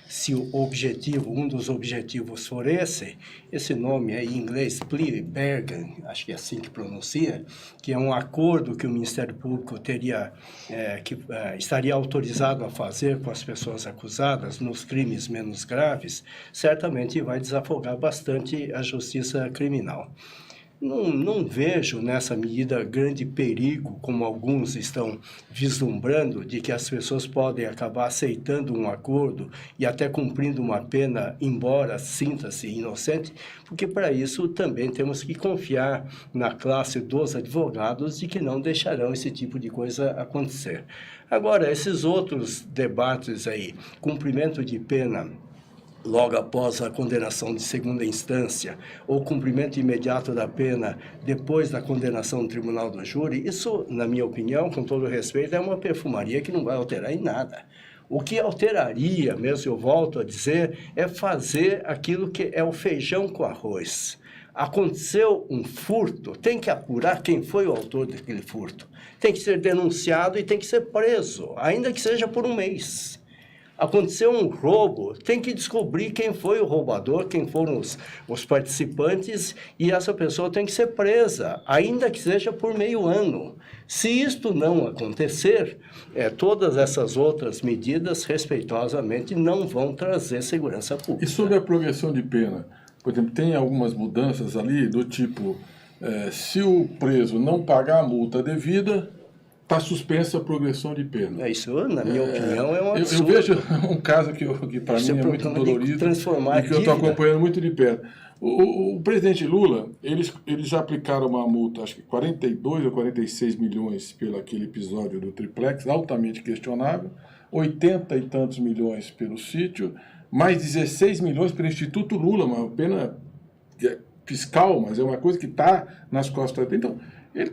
Se o objetivo, um dos objetivos for esse nome é em inglês, plea bargain, acho que é assim que pronuncia, que é um acordo que o Ministério Público estaria autorizado a fazer com as pessoas acusadas nos crimes menos graves, certamente vai desafogar bastante a justiça criminal. Não vejo nessa medida grande perigo, como alguns estão vislumbrando, de que as pessoas podem acabar aceitando um acordo e até cumprindo uma pena, embora sinta-se inocente, porque para isso também temos que confiar na classe dos advogados de que não deixarão esse tipo de coisa acontecer. Agora, esses outros debates aí, cumprimento de pena logo após a condenação de segunda instância, ou cumprimento imediato da pena depois da condenação do tribunal do júri, isso, na minha opinião, com todo respeito, é uma perfumaria que não vai alterar em nada. O que alteraria, mesmo eu volto a dizer, é fazer aquilo que é o feijão com arroz. Aconteceu um furto, tem que apurar quem foi o autor daquele furto. Tem que ser denunciado e tem que ser preso, ainda que seja por um mês. Aconteceu um roubo, tem que descobrir quem foi o roubador, quem foram os participantes, e essa pessoa tem que ser presa, ainda que seja por meio ano. Se isto não acontecer, todas essas outras medidas, respeitosamente, não vão trazer segurança pública. E sobre a progressão de pena? Por exemplo, tem algumas mudanças ali do tipo, se o preso não pagar a multa devida, está suspensa a progressão de pena. Isso, na minha opinião, é um absurdo. Eu vejo um caso que para mim é muito dolorido e que eu estou acompanhando muito de perto. O presidente Lula, eles já aplicaram uma multa, acho que 42 ou 46 milhões pelo aquele episódio do triplex, altamente questionável, 80 e tantos milhões pelo sítio, mais 16 milhões pelo Instituto Lula, uma pena fiscal, mas é uma coisa que está nas costas dele. Então, ele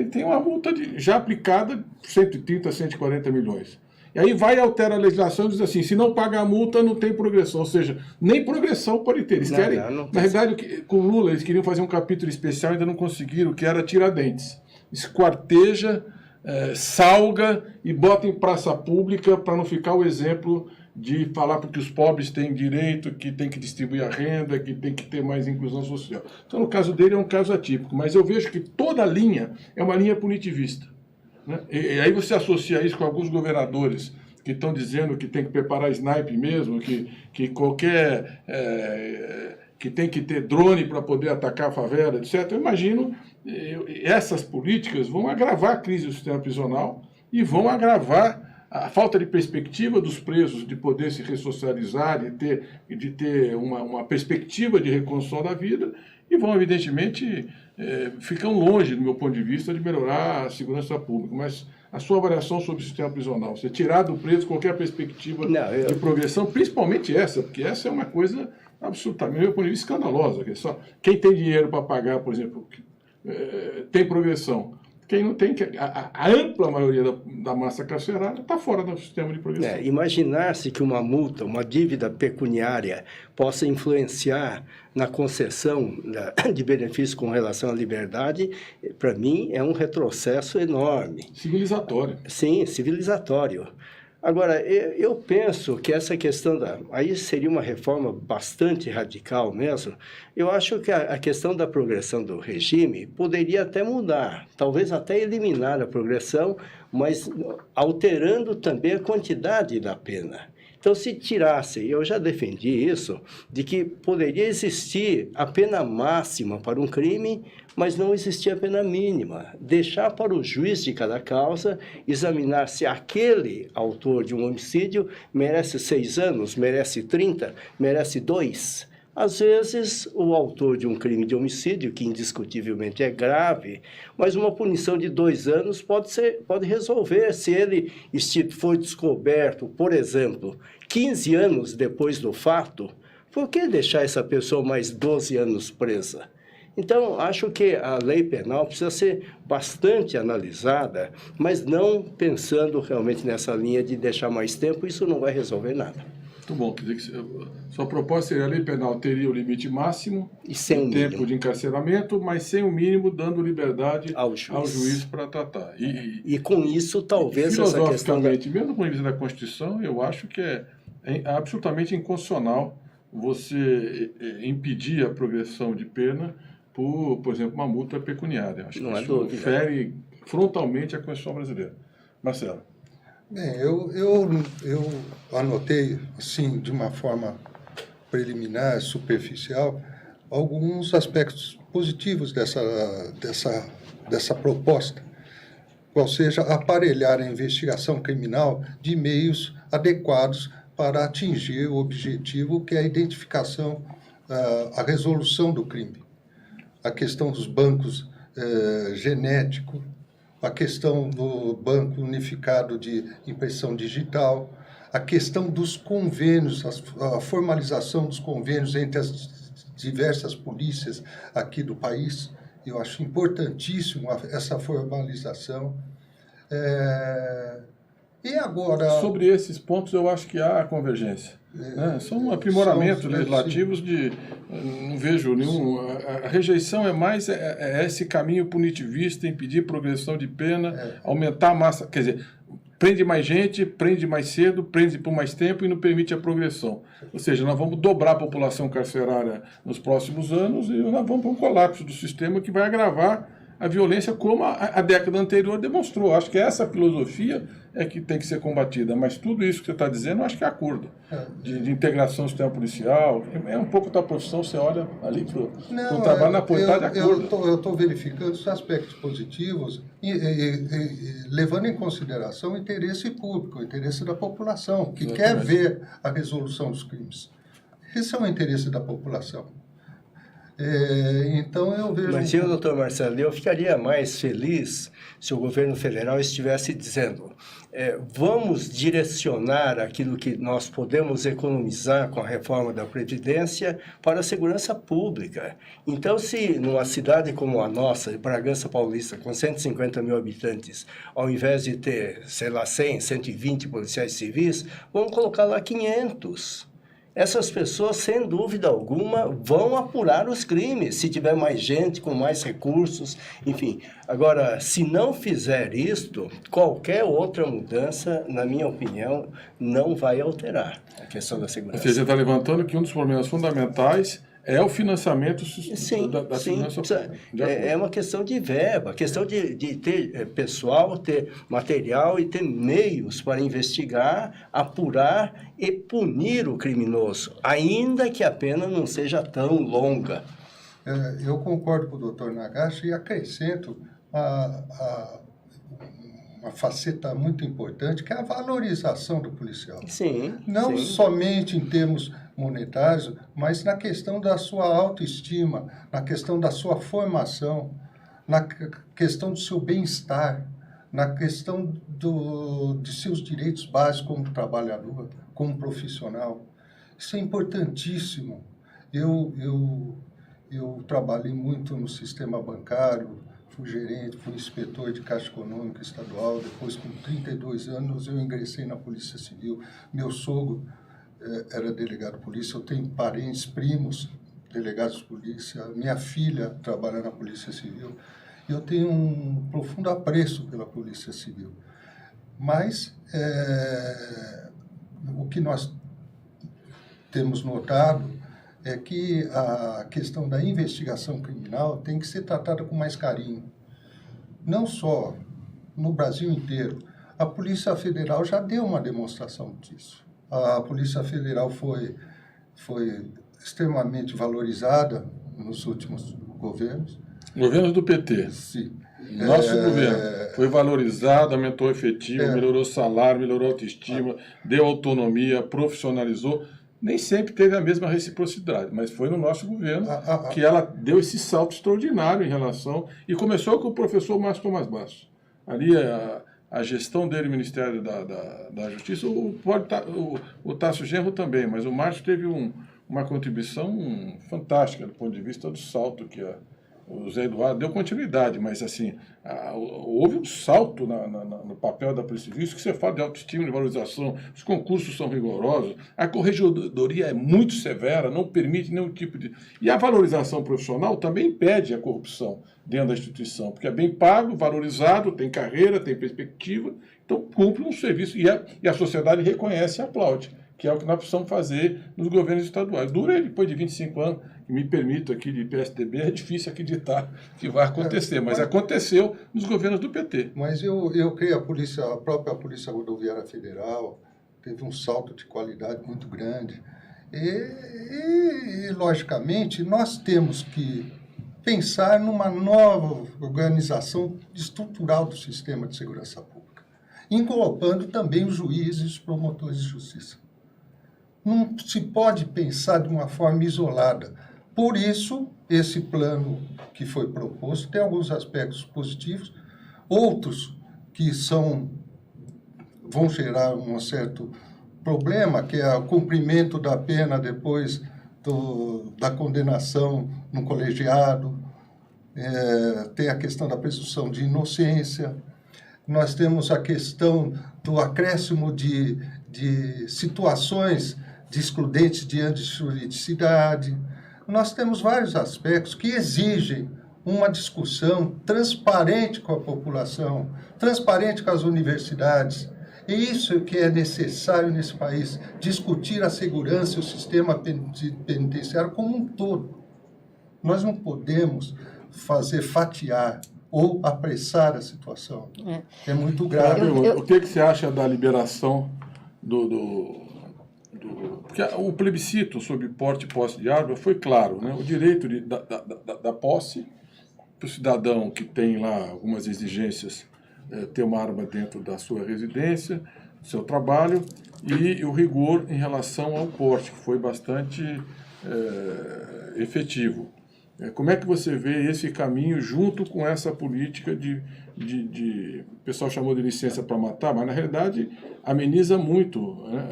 tem uma multa já aplicada, 130, 140 milhões. E aí vai e altera a legislação e diz assim, se não paga a multa, não tem progressão. Ou seja, nem progressão pode ter. Eles querem, na verdade, com o Lula, eles queriam fazer um capítulo especial, ainda não conseguiram, que era Tiradentes. Esquarteja, salga e bota em praça pública para não ficar o exemplo de falar porque os pobres têm direito, que tem que distribuir a renda, que tem que ter mais inclusão social. Então, no caso dele, é um caso atípico, mas eu vejo que toda a linha é uma linha punitivista, né? E aí você associa isso com alguns governadores que estão dizendo que tem que preparar sniper mesmo, que qualquer... que tem que ter drone para poder atacar a favela, etc. Eu imagino essas políticas vão agravar a crise do sistema prisional e vão agravar a falta de perspectiva dos presos de poder se ressocializar, de ter uma perspectiva de reconstrução da vida, e vão, evidentemente, ficam longe, do meu ponto de vista, de melhorar a segurança pública. Mas a sua avaliação sobre o sistema prisional, você tirar do preso qualquer perspectiva de progressão, principalmente essa, porque essa é uma coisa absolutamente, do meu ponto de vista, escandalosa. Que só quem tem dinheiro para pagar, por exemplo, tem progressão. Quem não tem, a ampla maioria da massa carcerária está fora do sistema de progressão. Imaginar-se que uma multa, uma dívida pecuniária possa influenciar na concessão de benefícios com relação à liberdade, para mim, é um retrocesso enorme. Civilizatório. Sim, civilizatório. Agora, eu penso que essa questão aí seria uma reforma bastante radical mesmo. Eu acho que a questão da progressão do regime poderia até mudar, talvez até eliminar a progressão, mas alterando também a quantidade da pena. Então, se tirasse, eu já defendi isso, de que poderia existir a pena máxima para um crime, mas não existia a pena mínima. Deixar para o juiz de cada causa examinar se aquele autor de um homicídio merece 6 anos, merece 30, merece 2. Às vezes, o autor de um crime de homicídio, que indiscutivelmente é grave, mas uma punição de 2 anos pode resolver. Se ele foi descoberto, por exemplo, 15 anos depois do fato, por que deixar essa pessoa mais 12 anos presa? Então, acho que a lei penal precisa ser bastante analisada, mas não pensando realmente nessa linha de deixar mais tempo, isso não vai resolver nada. Muito bom. Quer dizer que sua proposta seria a lei penal teria o limite máximo E sem o tempo mínimo. de encarceramento, mas sem o mínimo, dando liberdade Ao ao juiz. juiz para tratar. E com isso, talvez essa questão filosoficamente, mesmo do ponto de vista da Constituição, eu acho que é absolutamente inconstitucional você impedir a progressão de pena por exemplo, uma multa pecuniária. Acho Não que é isso dúvida. fere frontalmente a Constituição brasileira. Marcelo. Bem, eu anotei, assim, de uma forma preliminar, superficial, alguns aspectos positivos dessa proposta, qual seja aparelhar a investigação criminal de meios adequados para atingir o objetivo que é a identificação, a resolução do crime. A questão dos bancos genéticos, a questão do Banco Unificado de Impressão Digital, a questão dos convênios, a formalização dos convênios entre as diversas polícias aqui do país. Eu acho importantíssimo essa formalização. E agora... Sobre esses pontos, eu acho que há convergência. Né? São aprimoramentos legislativos de... Não vejo nenhum... A rejeição é mais esse caminho punitivista, impedir progressão de pena, aumentar a massa... Quer dizer, prende mais gente, prende mais cedo, prende por mais tempo e não permite a progressão. Ou seja, nós vamos dobrar a população carcerária nos próximos anos e nós vamos para um colapso do sistema que vai agravar a violência como a década anterior demonstrou. Acho que essa filosofia é que tem que ser combatida, mas tudo isso que você está dizendo, eu acho que é acordo de integração do sistema policial. É um pouco da profissão, você olha ali para o trabalho na portada de acordo. Eu estou verificando os aspectos positivos e levando em consideração o interesse público, o interesse da população, que quer ver a resolução dos crimes. Esse é o interesse da população. Então eu vejo... Mas, doutor Marcelo, eu ficaria mais feliz se o governo federal estivesse dizendo vamos direcionar aquilo que nós podemos economizar com a reforma da Previdência para a segurança pública. Então, se numa cidade como a nossa, Bragança Paulista, com 150 mil habitantes, ao invés de ter, sei lá, 100, 120 policiais civis, vamos colocar lá 500. Essas pessoas, sem dúvida alguma, vão apurar os crimes, se tiver mais gente, com mais recursos, enfim. Agora, se não fizer isto, qualquer outra mudança, na minha opinião, não vai alterar a questão da segurança. Ou seja, você está levantando que um dos problemas fundamentais é o financiamento da segurança pública. É uma questão de verba, questão de ter pessoal, ter material e ter meios para investigar, apurar e punir o criminoso, ainda que a pena não seja tão longa. Eu concordo com o doutor Nagashi e acrescento uma faceta muito importante, que é a valorização do policial. Sim. Não sim. somente em termos monetários, mas na questão da sua autoestima, na questão da sua formação, na questão do seu bem-estar, na questão de seus direitos básicos como trabalhador, como profissional. Isso é importantíssimo. Eu trabalhei muito no sistema bancário, fui gerente, fui inspetor de Caixa Econômica Estadual. Depois, com 32 anos, eu ingressei na Polícia Civil. Meu sogro era delegado de polícia, eu tenho parentes, primos, delegados de polícia. Minha filha trabalha na Polícia Civil. Eu tenho um profundo apreço pela Polícia Civil. Mas o que nós temos notado é que a questão da investigação criminal tem que ser tratada com mais carinho. Não só no Brasil inteiro. A Polícia Federal já deu uma demonstração disso. A Polícia Federal foi extremamente valorizada nos últimos governos. Governos do PT. Sim. Nosso governo foi valorizado, aumentou o efetivo, melhorou o salário, melhorou a autoestima, deu autonomia, profissionalizou. Nem sempre teve a mesma reciprocidade, mas foi no nosso governo que ela deu esse salto extraordinário em relação... E começou com o professor Márcio Tomás Bastos. Ali a gestão dele, o Ministério da Justiça, o Tasso Genro também, mas o Márcio teve uma contribuição fantástica do ponto de vista do salto que o Zé Eduardo deu continuidade, mas assim, houve um salto no papel da Polícia Civil. Isso que você fala de autoestima, de valorização, os concursos são rigorosos, a corregedoria é muito severa, não permite nenhum tipo de... E a valorização profissional também impede a corrupção dentro da instituição, porque é bem pago, valorizado, tem carreira, tem perspectiva, então cumpre um serviço e a sociedade reconhece e aplaude, que é o que nós precisamos fazer nos governos estaduais. Dura depois de 25 anos, e me permito aqui de PSDB, é difícil acreditar que vai acontecer, mas aconteceu nos governos do PT. Mas eu creio a própria Polícia Rodoviária Federal teve um salto de qualidade muito grande. E logicamente, nós temos que pensar numa nova organização estrutural do sistema de segurança pública, englobando também os juízes e os promotores de justiça. Não se pode pensar de uma forma isolada. Por isso, esse plano que foi proposto tem alguns aspectos positivos, outros que vão gerar um certo problema, que é o cumprimento da pena depois da condenação no colegiado, tem a questão da presunção de inocência, nós temos a questão do acréscimo de situações de excludentes diante de juridicidade. Nós temos vários aspectos que exigem uma discussão transparente com a população, transparente com as universidades. E isso que é necessário nesse país, discutir a segurança e o sistema penitenciário como um todo. Nós não podemos fatiar ou apressar a situação. É muito grave. O que você acha da liberação porque o plebiscito sobre porte e posse de arma foi claro, né? O direito da posse para o cidadão que tem lá algumas exigências, ter uma arma dentro da sua residência, do seu trabalho, e o rigor em relação ao porte, que foi bastante efetivo. Como é que você vê esse caminho junto com essa política o pessoal chamou de licença para matar, mas na realidade ameniza muito, né,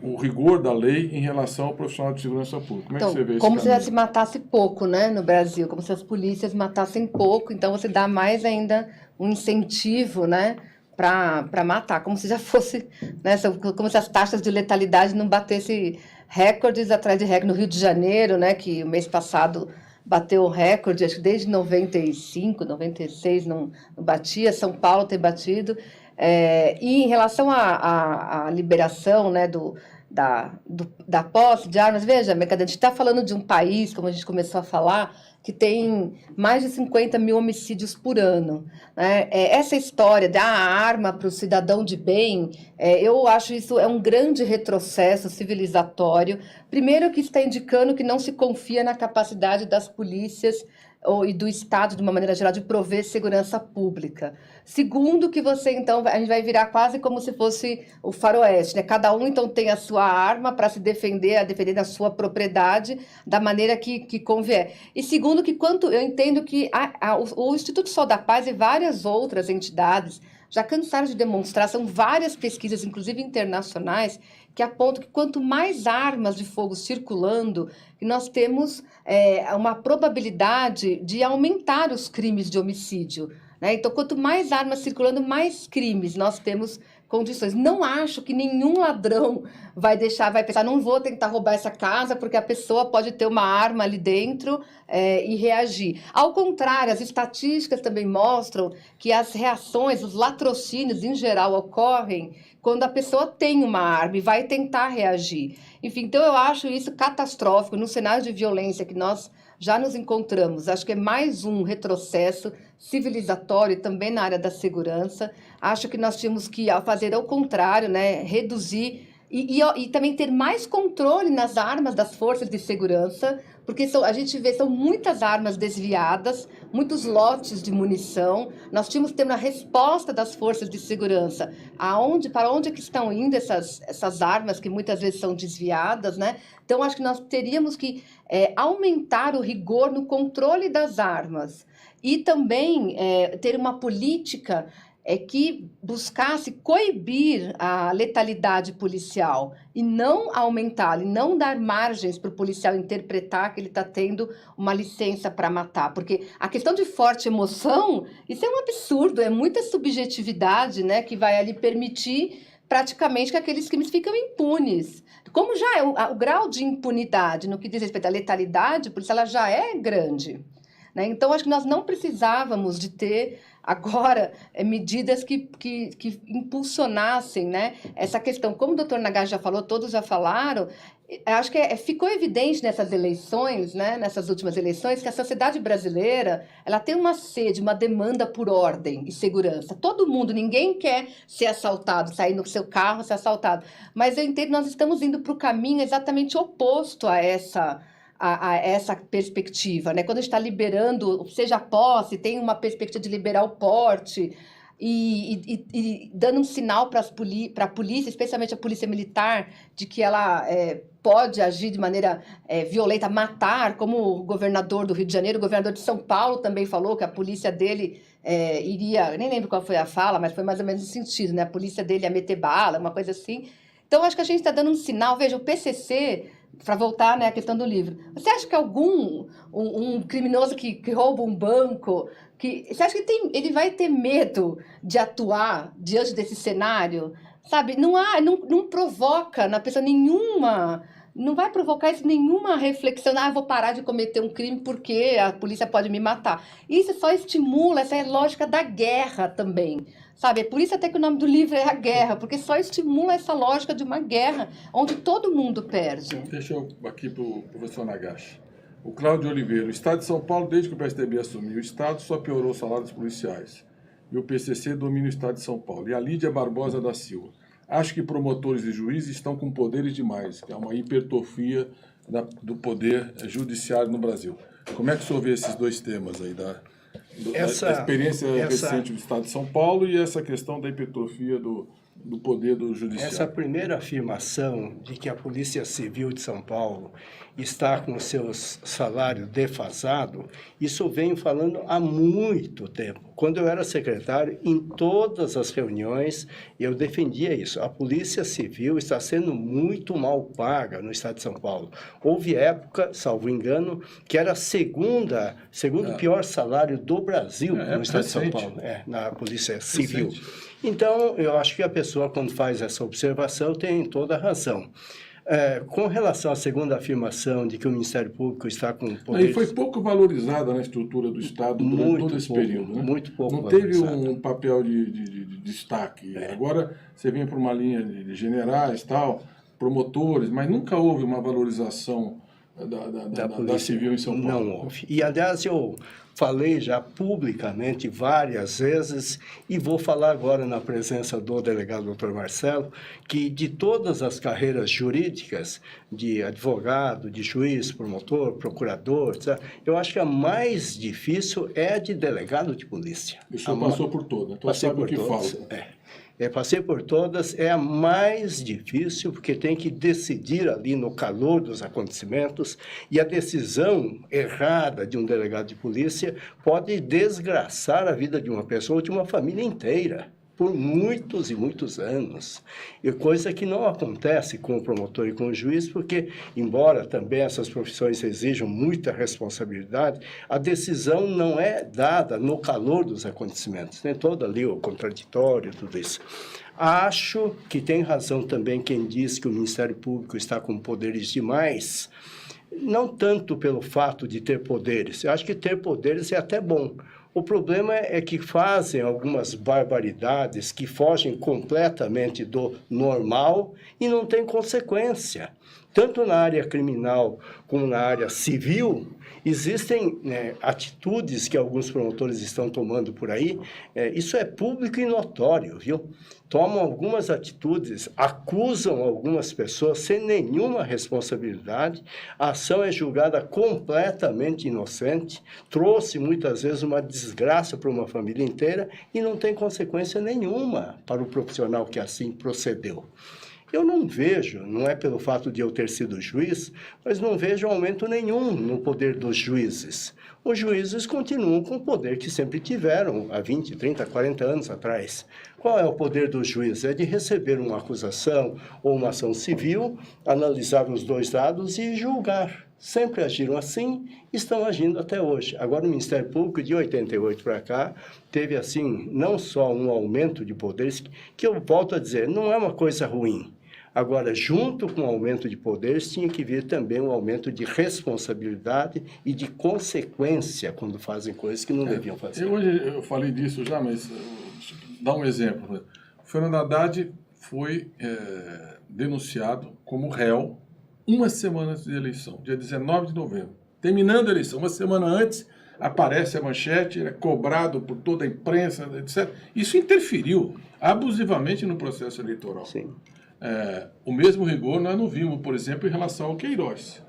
o rigor da lei em relação ao profissional de segurança pública. Como é que você vê esse como caminho? se matasse pouco, né, no Brasil, como se as polícias matassem pouco, então você dá mais ainda um incentivo, né, para matar, como se já fosse, né, como se as taxas de letalidade não batessem recordes atrás de recorde. No Rio de Janeiro, né, que o mês passado bateu o recorde, acho que desde 95, 96 não batia, São Paulo tem batido. E em relação à liberação, né, da posse de armas, veja, Mercadante, a gente está falando de um país, como a gente começou a falar, que tem mais de 50 mil homicídios por ano, né? Essa história da arma para o cidadão de bem, eu acho isso um grande retrocesso civilizatório. Primeiro, que está indicando que não se confia na capacidade das polícias e do Estado, de uma maneira geral, de prover segurança pública. Segundo, que você, então, a gente vai virar quase como se fosse o faroeste, né? Cada um, então, tem a sua arma para se defender, a defender da sua propriedade da maneira que convier. E segundo, que eu entendo que o Instituto Sol da Paz e várias outras entidades já cansaram de demonstrar, são várias pesquisas, inclusive internacionais, que apontam que quanto mais armas de fogo circulando, nós temos uma probabilidade de aumentar os crimes de homicídio, né? Então, quanto mais armas circulando, mais crimes nós temos condições. Não acho que nenhum ladrão vai pensar, não vou tentar roubar essa casa porque a pessoa pode ter uma arma ali dentro e reagir. Ao contrário, as estatísticas também mostram que as reações, os latrocínios em geral ocorrem quando a pessoa tem uma arma e vai tentar reagir. Enfim, então eu acho isso catastrófico no cenário de violência que nós já nos encontramos. Acho que é mais um retrocesso civilizatório também na área da segurança. Acho que nós tínhamos que fazer ao contrário, né? Reduzir e também ter mais controle nas armas das forças de segurança, porque a gente vê, são muitas armas desviadas, muitos lotes de munição. Nós tínhamos que ter uma resposta das forças de segurança. Para onde que estão indo essas armas que muitas vezes são desviadas, né? Então, acho que nós teríamos que aumentar o rigor no controle das armas e também ter uma política que buscasse coibir a letalidade policial e não aumentá-la, e não dar margens para o policial interpretar que ele está tendo uma licença para matar. Porque a questão de forte emoção, isso é um absurdo, é muita subjetividade, né, que vai ali permitir praticamente que aqueles crimes ficam impunes. Como já é o grau de impunidade no que diz respeito à letalidade policial, ela já é grande. Né? Então, acho que nós não precisávamos de ter agora medidas que impulsionassem, né, essa questão. Como o doutor Nagashi já falou, todos já falaram, acho que ficou evidente nessas eleições, né, nessas últimas eleições, que a sociedade brasileira ela tem uma sede, uma demanda por ordem e segurança. Todo mundo, ninguém quer ser assaltado, sair no seu carro, ser assaltado. Mas eu entendo que nós estamos indo para o caminho exatamente oposto a essa perspectiva, né? Quando a gente está liberando, seja a posse, tem uma perspectiva de liberar o porte e dando um sinal para a polícia, especialmente a polícia militar, de que ela pode agir de maneira violenta, matar, como o governador do Rio de Janeiro, o governador de São Paulo também falou que a polícia dele iria, nem lembro qual foi a fala, mas foi mais ou menos no sentido, né? A polícia dele ia meter bala, uma coisa assim. Então, acho que a gente está dando um sinal. Veja, o PCC, para voltar, né, à questão do livro, você acha que um criminoso que rouba um banco, você acha que ele vai ter medo de atuar diante desse cenário? Sabe, não provoca na pessoa nenhuma, não vai provocar isso nenhuma reflexão, eu vou parar de cometer um crime porque a polícia pode me matar. Isso só estimula, essa é a lógica da guerra também. Sabe, é por isso até que o nome do livro é A Guerra, porque só estimula essa lógica de uma guerra, onde todo mundo perde. Deixa eu aqui para o professor Nagashi. O Cláudio Oliveira, o Estado de São Paulo, desde que o PSDB assumiu o Estado, só piorou o salário dos policiais. E o PCC domina o Estado de São Paulo. E a Lídia Barbosa da Silva. Acho que promotores e juízes estão com poderes demais, que é uma hipertrofia do poder judiciário no Brasil. Como é que o senhor vê esses dois temas aí da experiência recente do Estado de São Paulo e essa questão da hipertrofia do poder do judiciário? Essa primeira afirmação de que a Polícia Civil de São Paulo está com o seu salário defasado, isso venho falando há muito tempo. Quando eu era secretário, em todas as reuniões, eu defendia isso. A Polícia Civil está sendo muito mal paga no Estado de São Paulo. Houve época, salvo engano, que era segundo pior salário do Brasil no Estado de São Paulo, na Polícia Civil. Então, eu acho que a pessoa, quando faz essa observação, tem toda a razão. Com relação à segunda afirmação de que o Ministério Público está com poderes... E foi pouco valorizada na estrutura do Estado durante todo esse período, né? Muito pouco Não teve um papel de destaque. Agora você vem para uma linha de generais, tal, promotores, mas nunca houve uma valorização da civil em São Paulo. Não houve. E, aliás, eu falei já publicamente várias vezes e vou falar agora na presença do delegado Dr. Marcelo, que de todas as carreiras jurídicas, de advogado, de juiz, promotor, procurador, etc., eu acho que a mais difícil é a de delegado de polícia. O senhor passou por todas, então sabe o que falta. Passei por todas, é a mais difícil, porque tem que decidir ali no calor dos acontecimentos, e a decisão errada de um delegado de polícia pode desgraçar a vida de uma pessoa ou de uma família inteira, por muitos e muitos anos. E coisa que não acontece com o promotor e com o juiz, porque, embora também essas profissões exijam muita responsabilidade, a decisão não é dada no calor dos acontecimentos. Tem todo ali o contraditório, tudo isso. Acho que tem razão também quem diz que o Ministério Público está com poderes demais, não tanto pelo fato de ter poderes. Eu acho que ter poderes é até bom. O problema é que fazem algumas barbaridades que fogem completamente do normal e não tem consequência. Tanto na área criminal como na área civil, existem atitudes que alguns promotores estão tomando por aí, isso é público e notório, viu? Tomam algumas atitudes, acusam algumas pessoas sem nenhuma responsabilidade, a ação é julgada completamente inocente, trouxe muitas vezes uma desgraça para uma família inteira e não tem consequência nenhuma para o profissional que assim procedeu. Eu não vejo, não é pelo fato de eu ter sido juiz, mas não vejo aumento nenhum no poder dos juízes. Os juízes continuam com o poder que sempre tiveram, há 20, 30, 40 anos atrás. Qual é o poder dos juízes? É de receber uma acusação ou uma ação civil, analisar os dois lados e julgar. Sempre agiram assim, estão agindo até hoje. Agora, o Ministério Público, de 88 para cá, teve, assim, não só um aumento de poderes, que eu volto a dizer, não é uma coisa ruim. Agora, junto com o aumento de poderes, tinha que vir também um aumento de responsabilidade e de consequência quando fazem coisas que não deviam fazer. Hoje eu falei disso já, mas dá um exemplo. O Fernando Haddad foi denunciado como réu uma semana antes da eleição, dia 19 de novembro. Terminando a eleição, uma semana antes, aparece a manchete, ele é cobrado por toda a imprensa, etc. Isso interferiu abusivamente no processo eleitoral. Sim. O mesmo rigor nós não vimos, por exemplo, em relação ao Queiroz.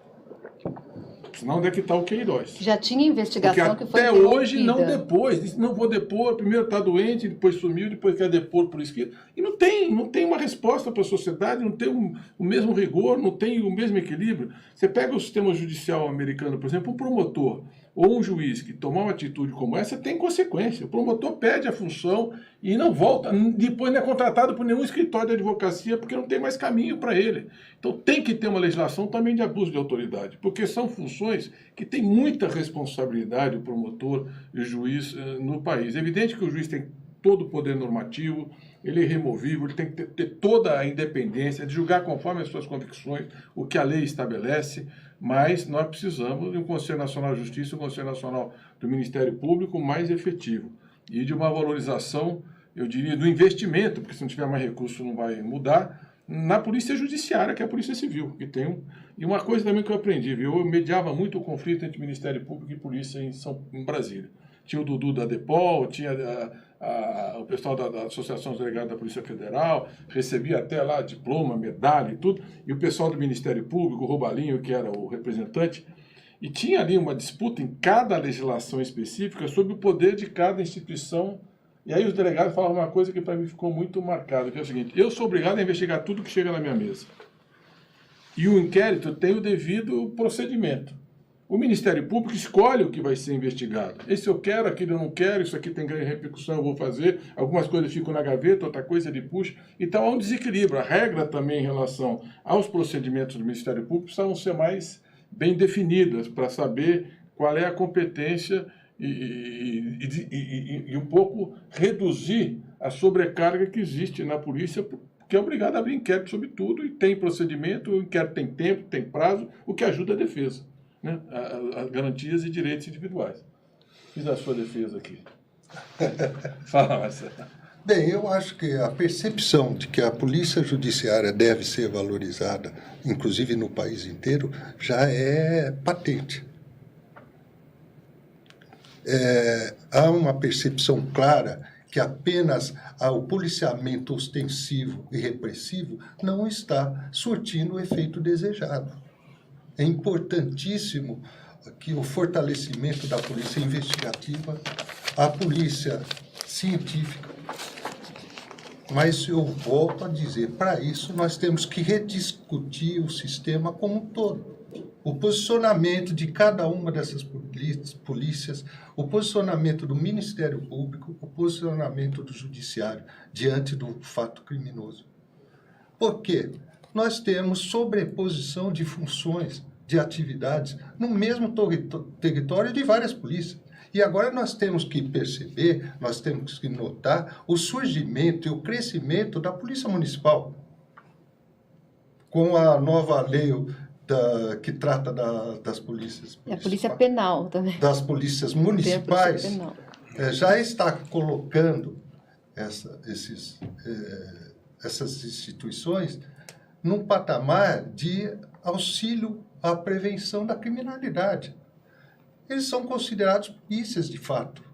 Senão, onde é que está o Queiroz? Já tinha investigação que foi até interrompida. hoje não depôs. Disse, não vou depor, primeiro está doente, depois sumiu, depois quer depor por escrito. E não tem uma resposta para a sociedade, não tem o mesmo rigor, não tem o mesmo equilíbrio. Você pega o sistema judicial americano, por exemplo, um promotor ou um juiz que tomar uma atitude como essa tem consequência. O promotor perde a função e não volta, depois não é contratado por nenhum escritório de advocacia porque não tem mais caminho para ele. Então tem que ter uma legislação também de abuso de autoridade, porque são funções que têm muita responsabilidade, o promotor e o juiz no país. É evidente que o juiz tem todo o poder normativo, ele é irremovível, ele tem que ter toda a independência de julgar conforme as suas convicções, o que a lei estabelece, mas nós precisamos de um Conselho Nacional de Justiça, um Conselho Nacional do Ministério Público mais efetivo e de uma valorização, eu diria, do investimento, porque se não tiver mais recurso não vai mudar, na Polícia Judiciária, que é a Polícia Civil, que tem E uma coisa também que eu aprendi, viu? Eu mediava muito o conflito entre Ministério Público e Polícia em Brasília. Tinha o Dudu da DEPOL, tinha o pessoal da Associação dos Delegados da Polícia Federal, recebia até lá diploma, medalha e tudo, e o pessoal do Ministério Público, o Robalinho, que era o representante, e tinha ali uma disputa em cada legislação específica sobre o poder de cada instituição. E aí os delegados falavam uma coisa que para mim ficou muito marcada, que é o seguinte: eu sou obrigado a investigar tudo que chega na minha mesa. E o inquérito tem o devido procedimento. O Ministério Público escolhe o que vai ser investigado. Esse eu quero, aquele eu não quero, isso aqui tem grande repercussão, eu vou fazer. Algumas coisas ficam na gaveta, outra coisa ele puxa. Então há um desequilíbrio. A regra também em relação aos procedimentos do Ministério Público precisam ser mais bem definidas para saber qual é a competência e um pouco reduzir a sobrecarga que existe na polícia, que é obrigado a abrir inquérito sobre tudo e tem procedimento, o inquérito tem tempo, tem prazo, o que ajuda a defesa, né? As garantias e direitos individuais. Fiz a sua defesa aqui. Fala, Marcelo. Bem, eu acho que a percepção de que a polícia judiciária deve ser valorizada, inclusive no país inteiro, já é patente. Há uma percepção clara que apenas o policiamento ostensivo e repressivo não está surtindo o efeito desejado. É importantíssimo que o fortalecimento da polícia investigativa, a polícia científica. Mas eu volto a dizer, para isso nós temos que rediscutir o sistema como um todo. O posicionamento de cada uma dessas polícias, o posicionamento do Ministério Público, o posicionamento do Judiciário diante do fato criminoso. Por quê? Nós temos sobreposição de funções, de atividades, no mesmo território de várias polícias. E agora nós temos que perceber, nós temos que notar o surgimento e o crescimento da Polícia Municipal, com a nova lei que trata das polícias municipais. E a Polícia Penal também. Das polícias Tem a municipais, Polícia Penal. já está colocando essas instituições num patamar de auxílio à prevenção da criminalidade. Eles são considerados polícias de fato.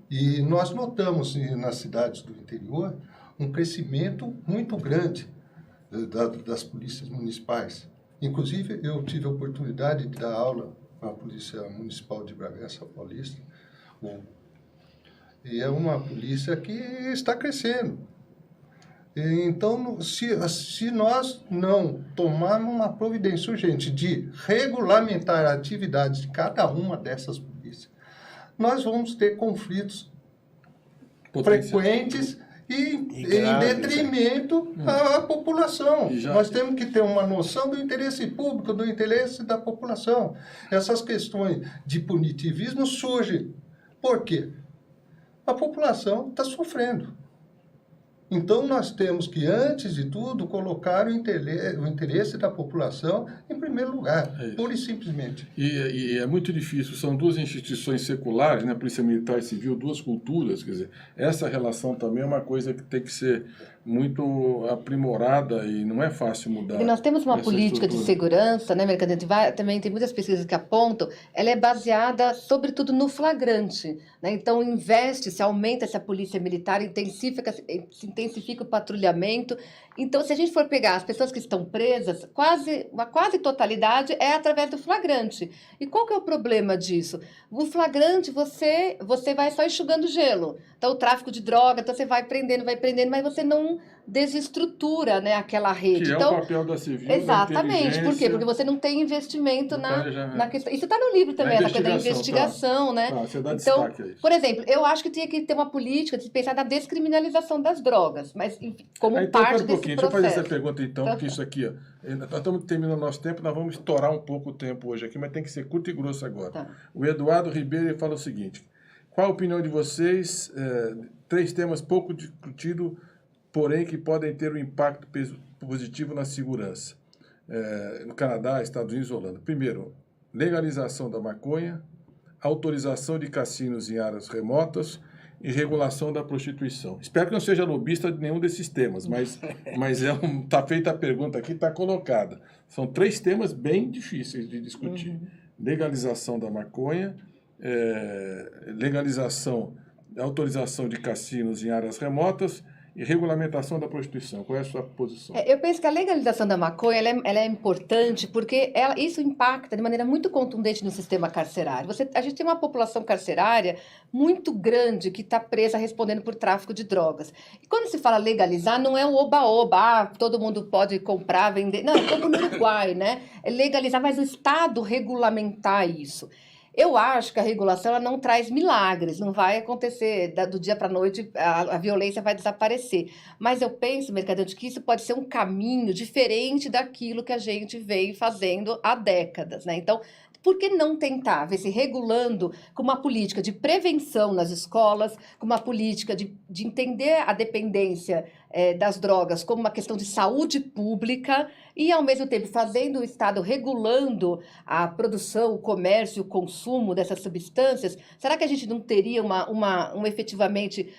E nós notamos nas cidades do interior um crescimento muito grande das polícias municipais. Inclusive, eu tive a oportunidade de dar aula na Polícia Municipal de Bragança Paulista, e é uma polícia que está crescendo. Então, se nós não tomarmos uma providência urgente de regulamentar a atividade de cada uma dessas polícias, nós vamos ter conflitos frequentes e em detrimento à população. Nós temos que ter uma noção do interesse público, do interesse da população. Essas questões de punitivismo surgem. Por quê? A população está sofrendo. Então, nós temos que, antes de tudo, colocar o interesse da população em primeiro lugar, pura e simplesmente. E é muito difícil, são duas instituições seculares, né, Polícia Militar e Civil, duas culturas, quer dizer, essa relação também é uma coisa que tem que ser muito aprimorada e não é fácil mudar. E nós temos uma política de segurança, né, Mercadante? Também tem muitas pesquisas que apontam, ela é baseada, sobretudo, no flagrante, né? Então, investe-se, aumenta essa polícia militar, intensifica o patrulhamento. Então, se a gente for pegar as pessoas que estão presas, uma quase totalidade é através do flagrante. E qual que é o problema disso? O flagrante, você vai só enxugando gelo. Então, o tráfico de droga, então você vai prendendo, mas você não desestrutura, né, aquela rede. Que então, é o papel da civil, exatamente. Por quê? Porque você não tem investimento na questão. Isso está no livro também, essa coisa da investigação, né? Você dá então, destaque a isso. por exemplo, eu acho que tinha que ter uma política de pensar na descriminalização das drogas, mas enfim, como parte desse processo. Deixa eu fazer essa pergunta então, porque isso aqui, ó, nós estamos terminando o nosso tempo, nós vamos estourar um pouco o tempo hoje aqui, mas tem que ser curto e grosso agora. Tá. O Eduardo Ribeiro fala o seguinte: qual a opinião de vocês, 3 temas pouco discutidos, porém que podem ter um impacto positivo na segurança, no Canadá, Estados Unidos e Holanda. Primeiro, legalização da maconha, autorização de cassinos em áreas remotas e regulação da prostituição. Espero que não seja lobista de nenhum desses temas, mas tá feita a pergunta aqui, está colocada. São 3 temas bem difíceis de discutir. Legalização da maconha, autorização de cassinos em áreas remotas e regulamentação da prostituição. Qual é a sua posição? Eu penso que a legalização da maconha ela é importante porque isso impacta de maneira muito contundente no sistema carcerário. A gente tem uma população carcerária muito grande que está presa respondendo por tráfico de drogas. E quando se fala legalizar, não é um oba-oba, todo mundo pode comprar, vender. Não, como no Uruguai, né? É legalizar, mas o Estado regulamentar isso. Eu acho que a regulação ela não traz milagres, não vai acontecer do dia para a noite, a violência vai desaparecer. Mas eu penso, Mercadante, que isso pode ser um caminho diferente daquilo que a gente vem fazendo há décadas, né? Então, por que não tentar ver se regulando com uma política de prevenção nas escolas, com uma política de entender a dependência das drogas como uma questão de saúde pública e, ao mesmo tempo, fazendo o Estado regulando a produção, o comércio, o consumo dessas substâncias? Será que a gente não teria efetivamente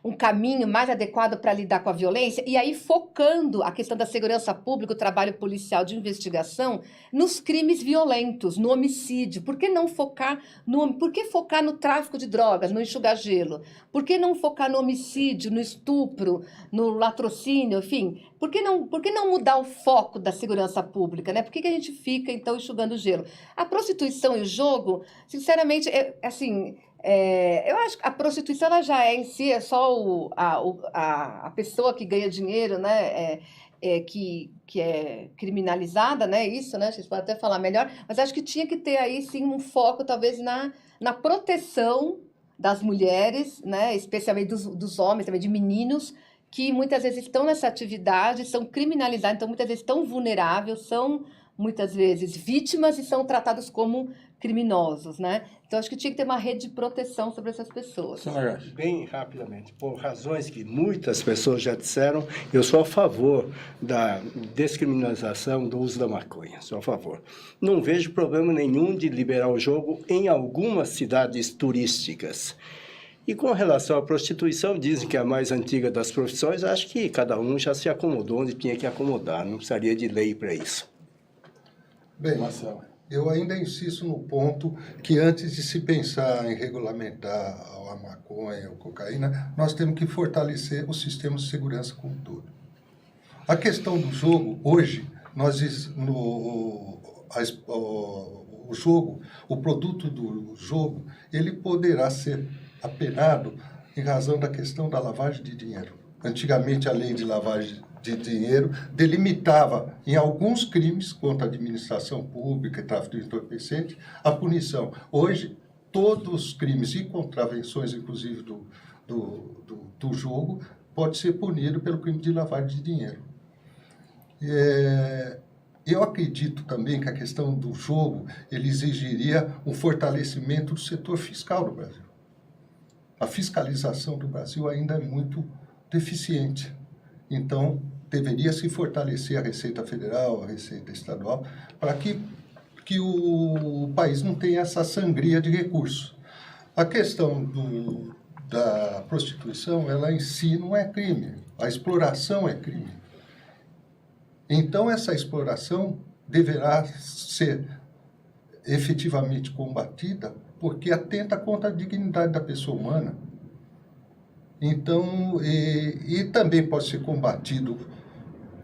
um caminho mais adequado para lidar com a violência, e aí focando a questão da segurança pública, o trabalho policial de investigação, nos crimes violentos, no homicídio? Por que não focar por que focar no tráfico de drogas, no enxugar gelo? Por que não focar no homicídio, no estupro, no latrocínio, enfim? Por que não mudar o foco da segurança pública, né? Por que a gente fica, então, enxugando gelo? A prostituição e o jogo, sinceramente, eu acho que a prostituição ela já em si é só a pessoa que ganha dinheiro, né? Que é criminalizada, né? Isso, né? Vocês podem até falar melhor, mas acho que tinha que ter aí sim um foco, talvez, na proteção das mulheres, né? Especialmente dos homens, também de meninos, que muitas vezes estão nessa atividade, são criminalizados, então muitas vezes estão vulneráveis, são muitas vezes, vítimas e são tratados como criminosos, né? Então, acho que tinha que ter uma rede de proteção sobre essas pessoas. Bem rapidamente, por razões que muitas pessoas já disseram, eu sou a favor da descriminalização do uso da maconha, sou a favor. Não vejo problema nenhum de liberar o jogo em algumas cidades turísticas. E com relação à prostituição, dizem que é a mais antiga das profissões, acho que cada um já se acomodou onde tinha que acomodar, não precisaria de lei para isso. Bem, Marcelo, eu ainda insisto no ponto que antes de se pensar em regulamentar a maconha ou cocaína, nós temos que fortalecer o sistema de segurança como um todo. A questão do jogo, hoje, o produto do jogo, ele poderá ser apenado em razão da questão da lavagem de dinheiro. Antigamente, a lei de lavagem de dinheiro delimitava, em alguns crimes contra a administração pública e tráfico de entorpecente, a punição. Hoje, todos os crimes e contravenções, inclusive do jogo, pode ser punido pelo crime de lavagem de dinheiro. Eu acredito também que a questão do jogo ele exigiria um fortalecimento do setor fiscal do Brasil. A fiscalização do Brasil ainda é muito deficiente. Então, deveria se fortalecer a Receita Federal, a Receita Estadual, para que o país não tenha essa sangria de recursos. A questão da prostituição, ela em si não é crime. A exploração é crime. Então, essa exploração deverá ser efetivamente combatida porque atenta contra a dignidade da pessoa humana. Então, e também pode ser combatido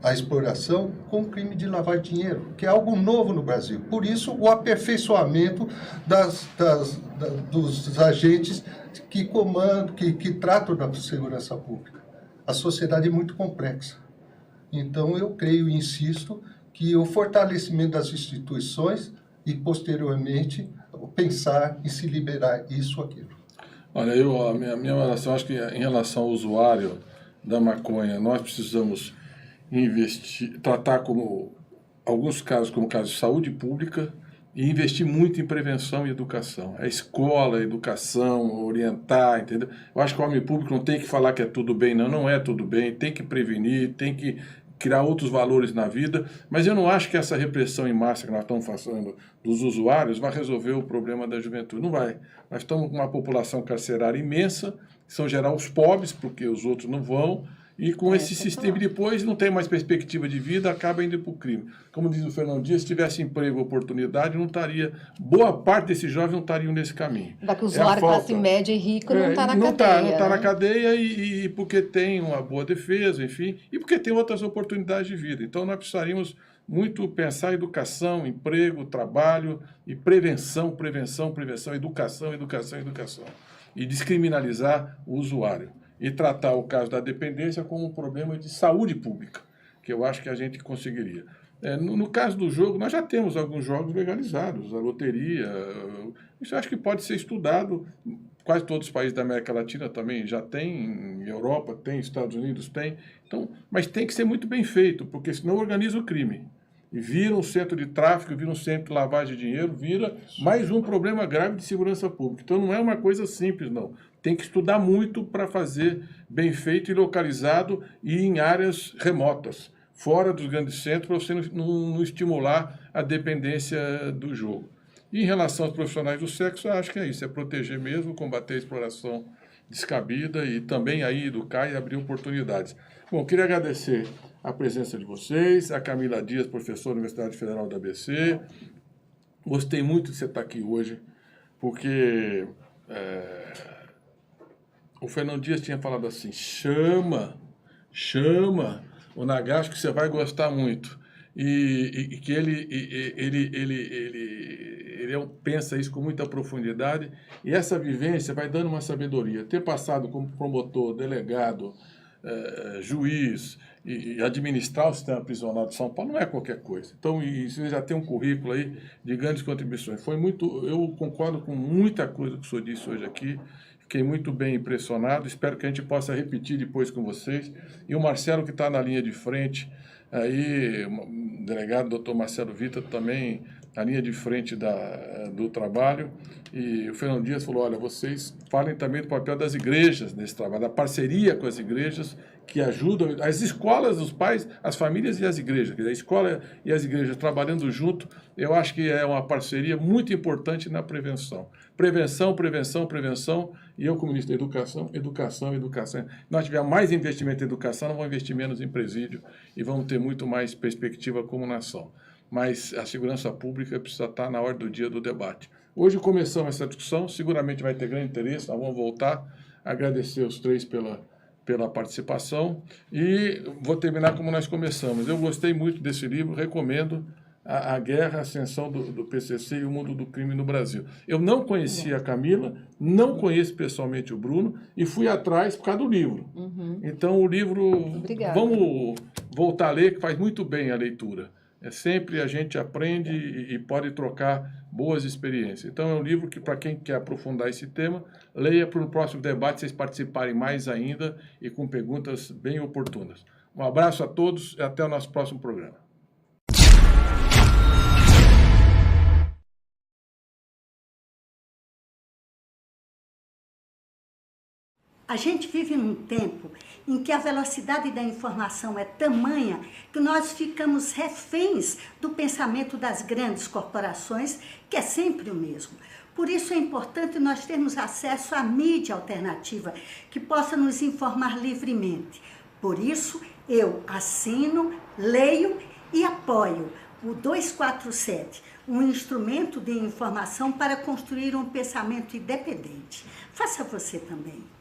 a exploração com o crime de lavar dinheiro, que é algo novo no Brasil. Por isso, o aperfeiçoamento dos agentes que comandam, que tratam da segurança pública. A sociedade é muito complexa. Então, eu creio e insisto que o fortalecimento das instituições e, posteriormente, pensar em se liberar isso ou aquilo. Olha, a minha relação, acho que em relação ao usuário da maconha, nós precisamos investir, tratar como alguns casos como casos de saúde pública e investir muito em prevenção e educação. A escola, a educação, orientar, entendeu? Eu acho que o homem público não tem que falar que é tudo bem, não é tudo bem, tem que prevenir, tem que criar outros valores na vida, mas eu não acho que essa repressão em massa que nós estamos fazendo dos usuários vai resolver o problema da juventude. Não vai. Nós estamos com uma população carcerária imensa, que são geral os pobres, porque os outros não vão, e com esse sistema depois não tem mais perspectiva de vida, acaba indo para o crime. Como diz o Fernando Dias, se tivesse emprego, oportunidade, não estaria, boa parte desses jovens não estariam nesse caminho. Da que o usuário classe média e rico não está na cadeia. Não está na cadeia e porque tem uma boa defesa, enfim, e porque tem outras oportunidades de vida. Então nós precisaríamos muito pensar em educação, emprego, trabalho e prevenção, educação. E descriminalizar o usuário. E tratar o caso da dependência como um problema de saúde pública, que eu acho que a gente conseguiria. No caso do jogo, nós já temos alguns jogos legalizados, a loteria, isso eu acho que pode ser estudado, quase todos os países da América Latina também já tem, Europa tem, Estados Unidos tem, então, mas tem que ser muito bem feito, porque senão organiza o crime. E vira um centro de tráfico, vira um centro de lavagem de dinheiro, vira mais um problema grave de segurança pública. Então não é uma coisa simples, não. Tem que estudar muito para fazer bem feito e localizado e em áreas remotas, fora dos grandes centros, para você não estimular a dependência do jogo. E em relação aos profissionais do sexo, eu acho que é isso, é proteger mesmo, combater a exploração descabida e também aí educar e abrir oportunidades. Bom, queria agradecer a presença de vocês, a Camila Dias, professora da Universidade Federal da ABC. Gostei muito de você estar aqui hoje, porque o Fernando Dias tinha falado assim, chama o Nagashi que você vai gostar muito. E que ele pensa isso com muita profundidade, e essa vivência vai dando uma sabedoria. Ter passado como promotor, delegado, juiz e administrar o sistema prisional de São Paulo não é qualquer coisa. Então, você já tem um currículo aí de grandes contribuições. Eu concordo com muita coisa que o senhor disse hoje aqui, fiquei muito bem impressionado, espero que a gente possa repetir depois com vocês. E o Marcelo, que está na linha de frente, aí delegado doutor Marcelo Vitta também na linha de frente do trabalho, e o Fernando Dias falou, olha, vocês falem também do papel das igrejas nesse trabalho, da parceria com as igrejas que ajudam, as escolas, os pais, as famílias e as igrejas, quer dizer, a escola e as igrejas trabalhando junto, eu acho que é uma parceria muito importante na prevenção. Prevenção, prevenção, prevenção, e eu como ministro da Educação, educação, educação. Se nós tivermos mais investimento em educação, nós vamos investir menos em presídio e vamos ter muito mais perspectiva como nação. Mas a segurança pública precisa estar na ordem do dia do debate. Hoje começamos essa discussão, seguramente vai ter grande interesse, nós vamos voltar, agradecer os três pela participação e vou terminar como nós começamos. Eu gostei muito desse livro, recomendo a Guerra, a Ascensão do PCC e o Mundo do Crime no Brasil. Eu não conhecia a Camila, não conheço pessoalmente o Bruno e fui atrás por causa do livro. Então o livro, Obrigada. Vamos voltar a ler, que faz muito bem a leitura. Sempre a gente aprende e pode trocar boas experiências. Então, é um livro que, para quem quer aprofundar esse tema, leia para o próximo debate, vocês participarem mais ainda e com perguntas bem oportunas. Um abraço a todos e até o nosso próximo programa. A gente vive num tempo em que a velocidade da informação é tamanha que nós ficamos reféns do pensamento das grandes corporações, que é sempre o mesmo. Por isso é importante nós termos acesso à mídia alternativa, que possa nos informar livremente. Por isso, eu assino, leio e apoio o 247, um instrumento de informação para construir um pensamento independente. Faça você também.